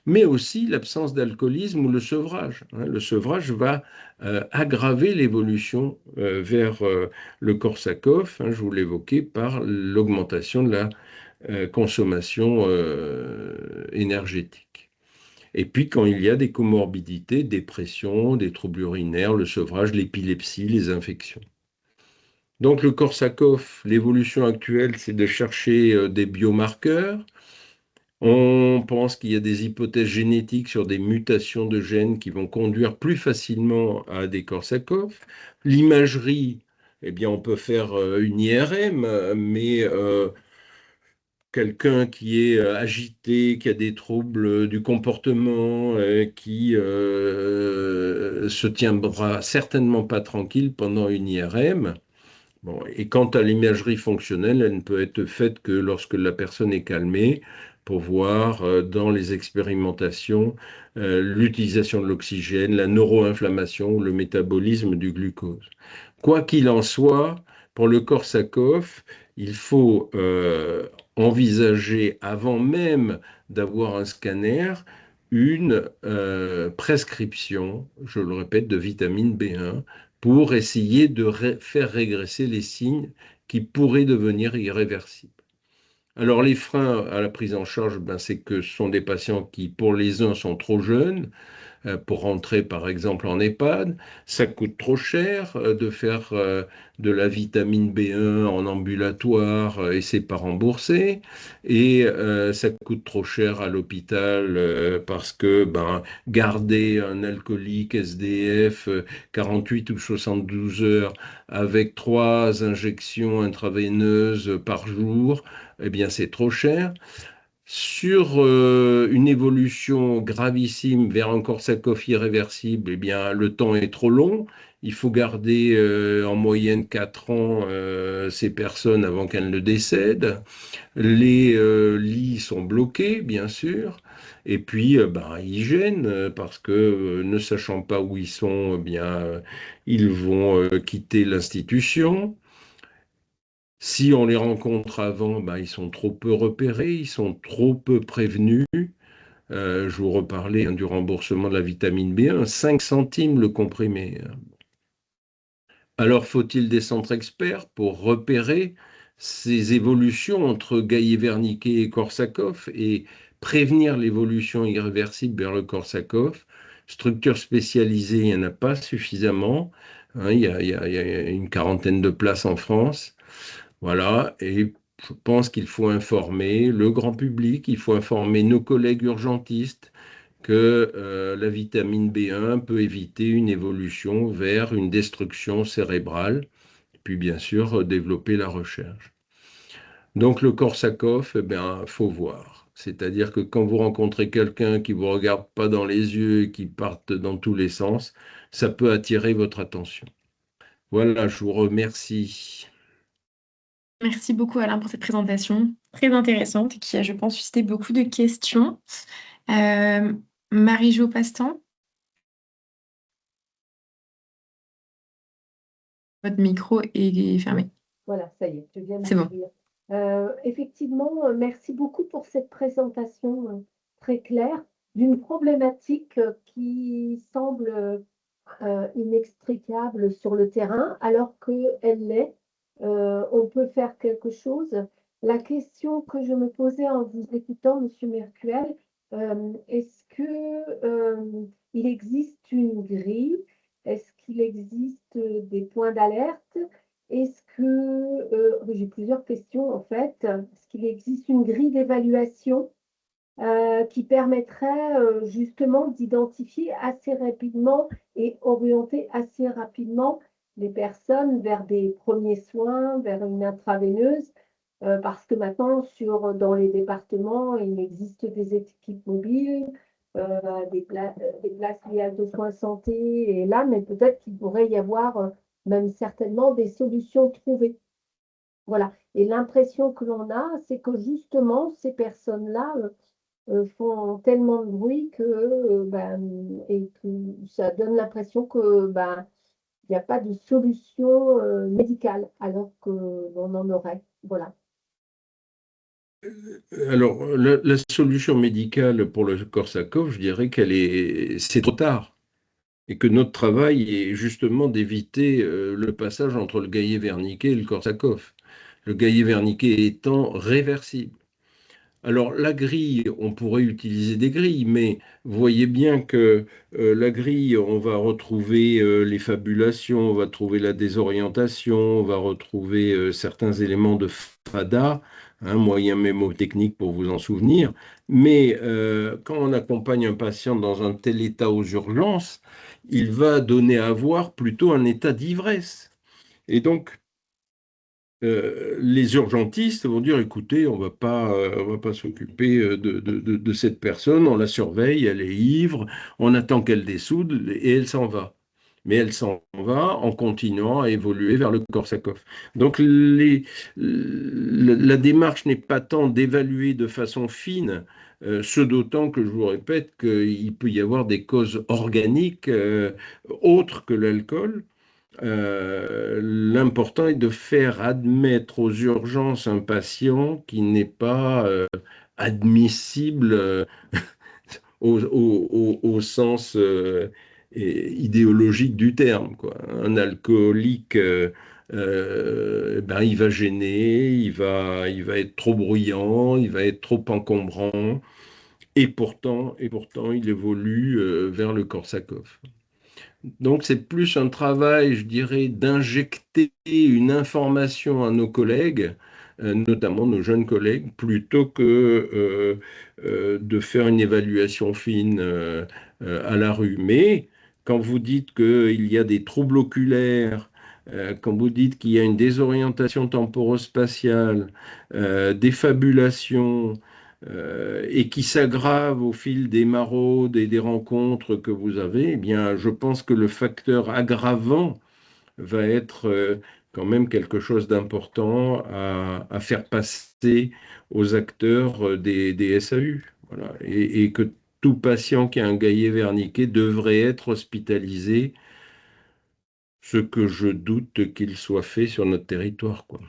mais aussi l'absence d'alcoolisme ou le sevrage. Le sevrage va aggraver l'évolution vers le Korsakoff, je vous l'évoquais, par l'augmentation de la consommation énergétique. Et puis quand il y a des comorbidités, dépression, des troubles urinaires, le sevrage, l'épilepsie, les infections. Donc le Korsakoff, l'évolution actuelle, c'est de chercher des biomarqueurs. On pense qu'il y a des hypothèses génétiques sur des mutations de gènes qui vont conduire plus facilement à des Korsakoff. L'imagerie, eh bien, on peut faire une IRM, mais quelqu'un qui est agité, qui a des troubles du comportement, qui se tiendra certainement pas tranquille pendant une IRM. Bon, et quant à l'imagerie fonctionnelle, elle ne peut être faite que lorsque la personne est calmée pour voir dans les expérimentations l'utilisation de l'oxygène, la neuroinflammation ou le métabolisme du glucose. Quoi qu'il en soit, pour le Korsakoff, il faut envisager, avant même d'avoir un scanner, une prescription, je le répète, de vitamine B1 pour essayer de faire régresser les signes qui pourraient devenir irréversibles. Alors les freins à la prise en charge, c'est que ce sont des patients qui, pour les uns, sont trop jeunes, pour rentrer par exemple en EHPAD. Ça coûte trop cher de faire de la vitamine B1 en ambulatoire et c'est pas remboursé. Et ça coûte trop cher à l'hôpital parce que garder un alcoolique SDF 48 ou 72 heures avec 3 injections intraveineuses par jour, eh bien c'est trop cher. Sur une évolution gravissime vers un Korsakoff irréversible, eh bien, le temps est trop long. Il faut garder en moyenne 4 ans ces personnes avant qu'elles ne décèdent. Les lits sont bloqués, bien sûr. Et puis, hygiène, parce que ne sachant pas où ils sont, eh bien, ils vont quitter l'institution. Si on les rencontre avant, ils sont trop peu repérés, ils sont trop peu prévenus. Je vous reparlais du remboursement de la vitamine B1, 5 centimes le comprimé. Alors faut-il des centres experts pour repérer ces évolutions entre Gaillet-Wernicke et Korsakoff et prévenir l'évolution irréversible vers le Korsakoff? Structure spécialisée, il n'y en a pas suffisamment. Il y a une quarantaine de places en France. Voilà, et je pense qu'il faut informer le grand public, il faut informer nos collègues urgentistes que la vitamine B1 peut éviter une évolution vers une destruction cérébrale, et puis bien sûr développer la recherche. Donc le Korsakoff, eh bien, faut voir. C'est-à-dire que quand vous rencontrez quelqu'un qui ne vous regarde pas dans les yeux et qui part dans tous les sens, ça peut attirer votre attention. Voilà, je vous remercie. Merci beaucoup Alain pour cette présentation très intéressante et qui a, je pense, suscité beaucoup de questions. Marie-Jo Pastan, votre micro est fermé. Voilà, ça y est, je viens C'est bon. m'ouvrir. Effectivement, merci beaucoup pour cette présentation très claire d'une problématique qui semble inextricable sur le terrain, alors qu'elle l'est. On peut faire quelque chose. La question que je me posais en vous écoutant, Monsieur Mercuel, est-ce que il existe une grille? Est-ce qu'il existe des points d'alerte? Est-ce j'ai plusieurs questions en fait. Est-ce qu'il existe une grille d'évaluation qui permettrait justement d'identifier assez rapidement et orienter assez rapidement les personnes vers des premiers soins, vers une intraveineuse, parce que maintenant, dans les départements, il existe des équipes mobiles, des places liées de soins santé, et là, mais peut-être qu'il pourrait y avoir même certainement des solutions trouvées. Voilà. Et l'impression que l'on a, c'est que justement, ces personnes-là font tellement de bruit et que ça donne l'impression que il n'y a pas de solution médicale, alors qu'on en aurait. Voilà. Alors, la solution médicale pour le Korsakoff, je dirais c'est trop tard. Et que notre travail est justement d'éviter le passage entre le Gaillet-Verniquet et le Korsakoff. Le Gaillet-Verniquet étant réversible. Alors, la grille, on pourrait utiliser des grilles, mais vous voyez bien que la grille, on va retrouver les fabulations, on va trouver la désorientation, on va retrouver certains éléments de FADA, moyen mémotechnique pour vous en souvenir. Mais quand on accompagne un patient dans un tel état aux urgences, il va donner à voir plutôt un état d'ivresse. Et donc, les urgentistes vont dire, écoutez, on va pas s'occuper de cette personne, on la surveille, elle est ivre, on attend qu'elle dessoude et elle s'en va. Mais elle s'en va en continuant à évoluer vers le Korsakoff. Donc la démarche n'est pas tant d'évaluer de façon fine, ce d'autant que je vous répète qu'il peut y avoir des causes organiques autres que l'alcool. L'important est de faire admettre aux urgences un patient qui n'est pas admissible au sens idéologique du terme, quoi. Un alcoolique, il va gêner, il va être trop bruyant, il va être trop encombrant, et pourtant il évolue vers le Korsakoff. Donc, c'est plus un travail, je dirais, d'injecter une information à nos collègues, notamment nos jeunes collègues, plutôt que de faire une évaluation fine à la rue. Mais quand vous dites qu'il y a des troubles oculaires, quand vous dites qu'il y a une désorientation temporospatiale, des fabulations, et qui s'aggrave au fil des maraudes et des rencontres que vous avez, eh bien, je pense que le facteur aggravant va être quand même quelque chose d'important à faire passer aux acteurs des SAU. Voilà. Et que tout patient qui a un Gaillet-Verniquet devrait être hospitalisé, ce que je doute qu'il soit fait sur notre territoire, quoi.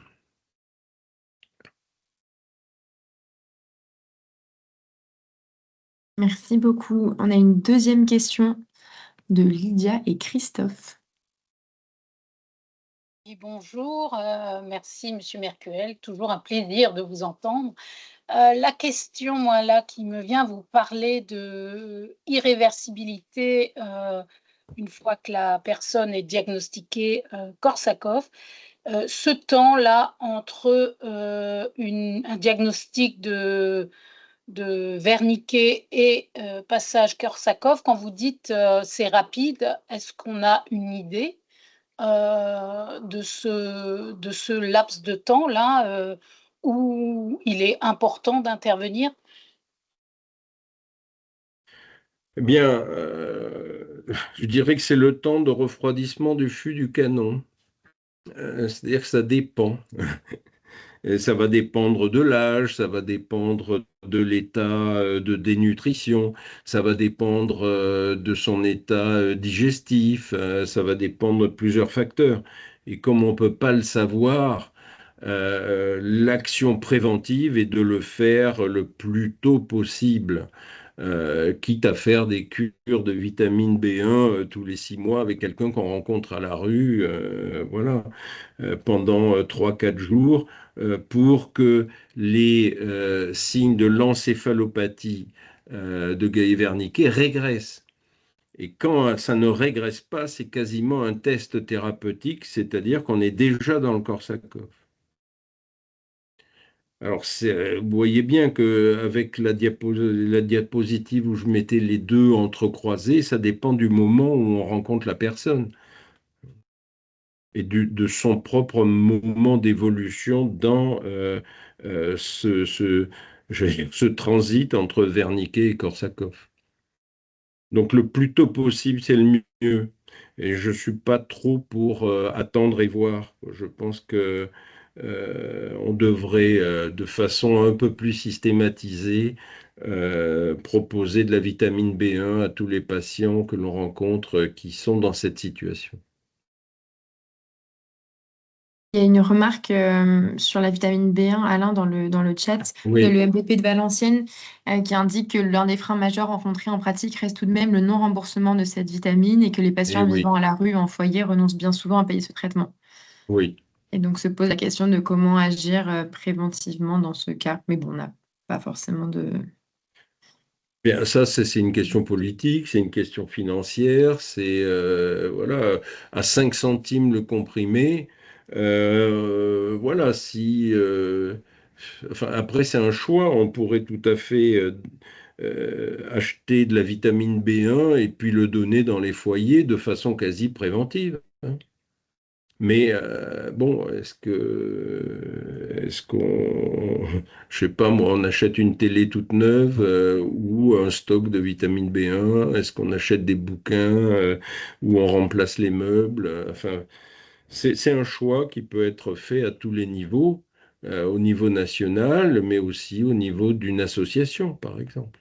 Merci beaucoup. On a une deuxième question de Lydia et Christophe. Oui, bonjour, merci Monsieur Mercuel, toujours un plaisir de vous entendre. La question, moi, là, qui me vient, vous parler de irréversibilité une fois que la personne est diagnostiquée Korsakoff. Ce temps-là entre un diagnostic de Wernicke et passage Korsakoff, quand vous dites c'est rapide, est-ce qu'on a une idée de ce laps de temps-là où il est important d'intervenir? Eh bien, je dirais que c'est le temps de refroidissement du fût du canon. C'est-à-dire que ça dépend. Et ça va dépendre de l'âge, ça va dépendre de l'état de dénutrition, ça va dépendre de son état digestif, ça va dépendre de plusieurs facteurs. Et comme on ne peut pas le savoir, l'action préventive est de le faire le plus tôt possible. Quitte à faire des cures de vitamine B1 tous les 6 mois avec quelqu'un qu'on rencontre à la rue, voilà, pendant 3-4 jours, pour que les signes de l'encéphalopathie de Gaillet-Verniquet régressent. Et quand ça ne régresse pas, c'est quasiment un test thérapeutique, c'est-à-dire qu'on est déjà dans le Korsakoff. Alors, vous voyez bien qu'avec la diapositive où je mettais les deux entrecroisés, ça dépend du moment où on rencontre la personne et de son propre moment d'évolution dans je vais dire, ce transit entre Wernicke et Korsakov. Donc le plus tôt possible, c'est le mieux. Et je ne suis pas trop pour attendre et voir. Je pense que on devrait, de façon un peu plus systématisée, proposer de la vitamine B1 à tous les patients que l'on rencontre qui sont dans cette situation. Il y a une remarque sur la vitamine B1, Alain, dans le chat de Oui, l'EMPP de Valenciennes, qui indique que l'un des freins majeurs rencontrés en pratique reste tout de même le non-remboursement de cette vitamine et que les et patients oui, vivant à la rue ou en foyer renoncent bien souvent à payer ce traitement. oui. Et donc se pose la question de comment agir préventivement dans ce cas. Mais bon, on n'a pas forcément de... Bien, ça, c'est une question politique, c'est une question financière, c'est voilà, à 5 centimes le comprimé. Voilà, si enfin, après, c'est un choix. On pourrait tout à fait acheter de la vitamine B1 et puis le donner dans les foyers de façon quasi préventive, hein. Mais bon, est-ce qu'on, je sais pas moi, on achète une télé toute neuve ou un stock de vitamine B1? Est-ce qu'on achète des bouquins ou on remplace les meubles? Enfin, c'est un choix qui peut être fait à tous les niveaux, au niveau national, mais aussi au niveau d'une association, par exemple.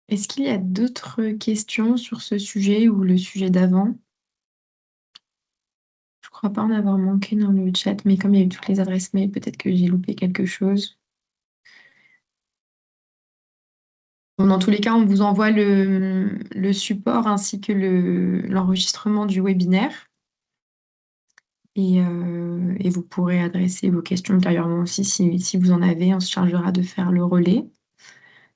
Est-ce qu'il y a d'autres questions sur ce sujet ou le sujet d'avant? Je crois pas en avoir manqué dans le chat, mais comme il y a eu toutes les adresses mail, peut-être que j'ai loupé quelque chose. Bon, dans tous les cas, on vous envoie le support ainsi que l'enregistrement du webinaire. Et vous pourrez adresser vos questions ultérieurement aussi si vous en avez. On se chargera de faire le relais.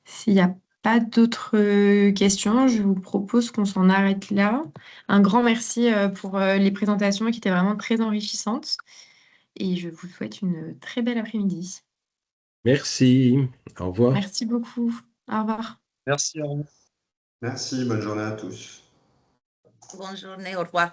S'il n'y a pas d'autres questions, je vous propose qu'on s'en arrête là. Un grand merci pour les présentations qui étaient vraiment très enrichissantes. Et je vous souhaite une très belle après-midi. Merci. Au revoir. Merci beaucoup. Au revoir. Merci, au revoir. Merci, bonne journée à tous. Bonne journée, au revoir.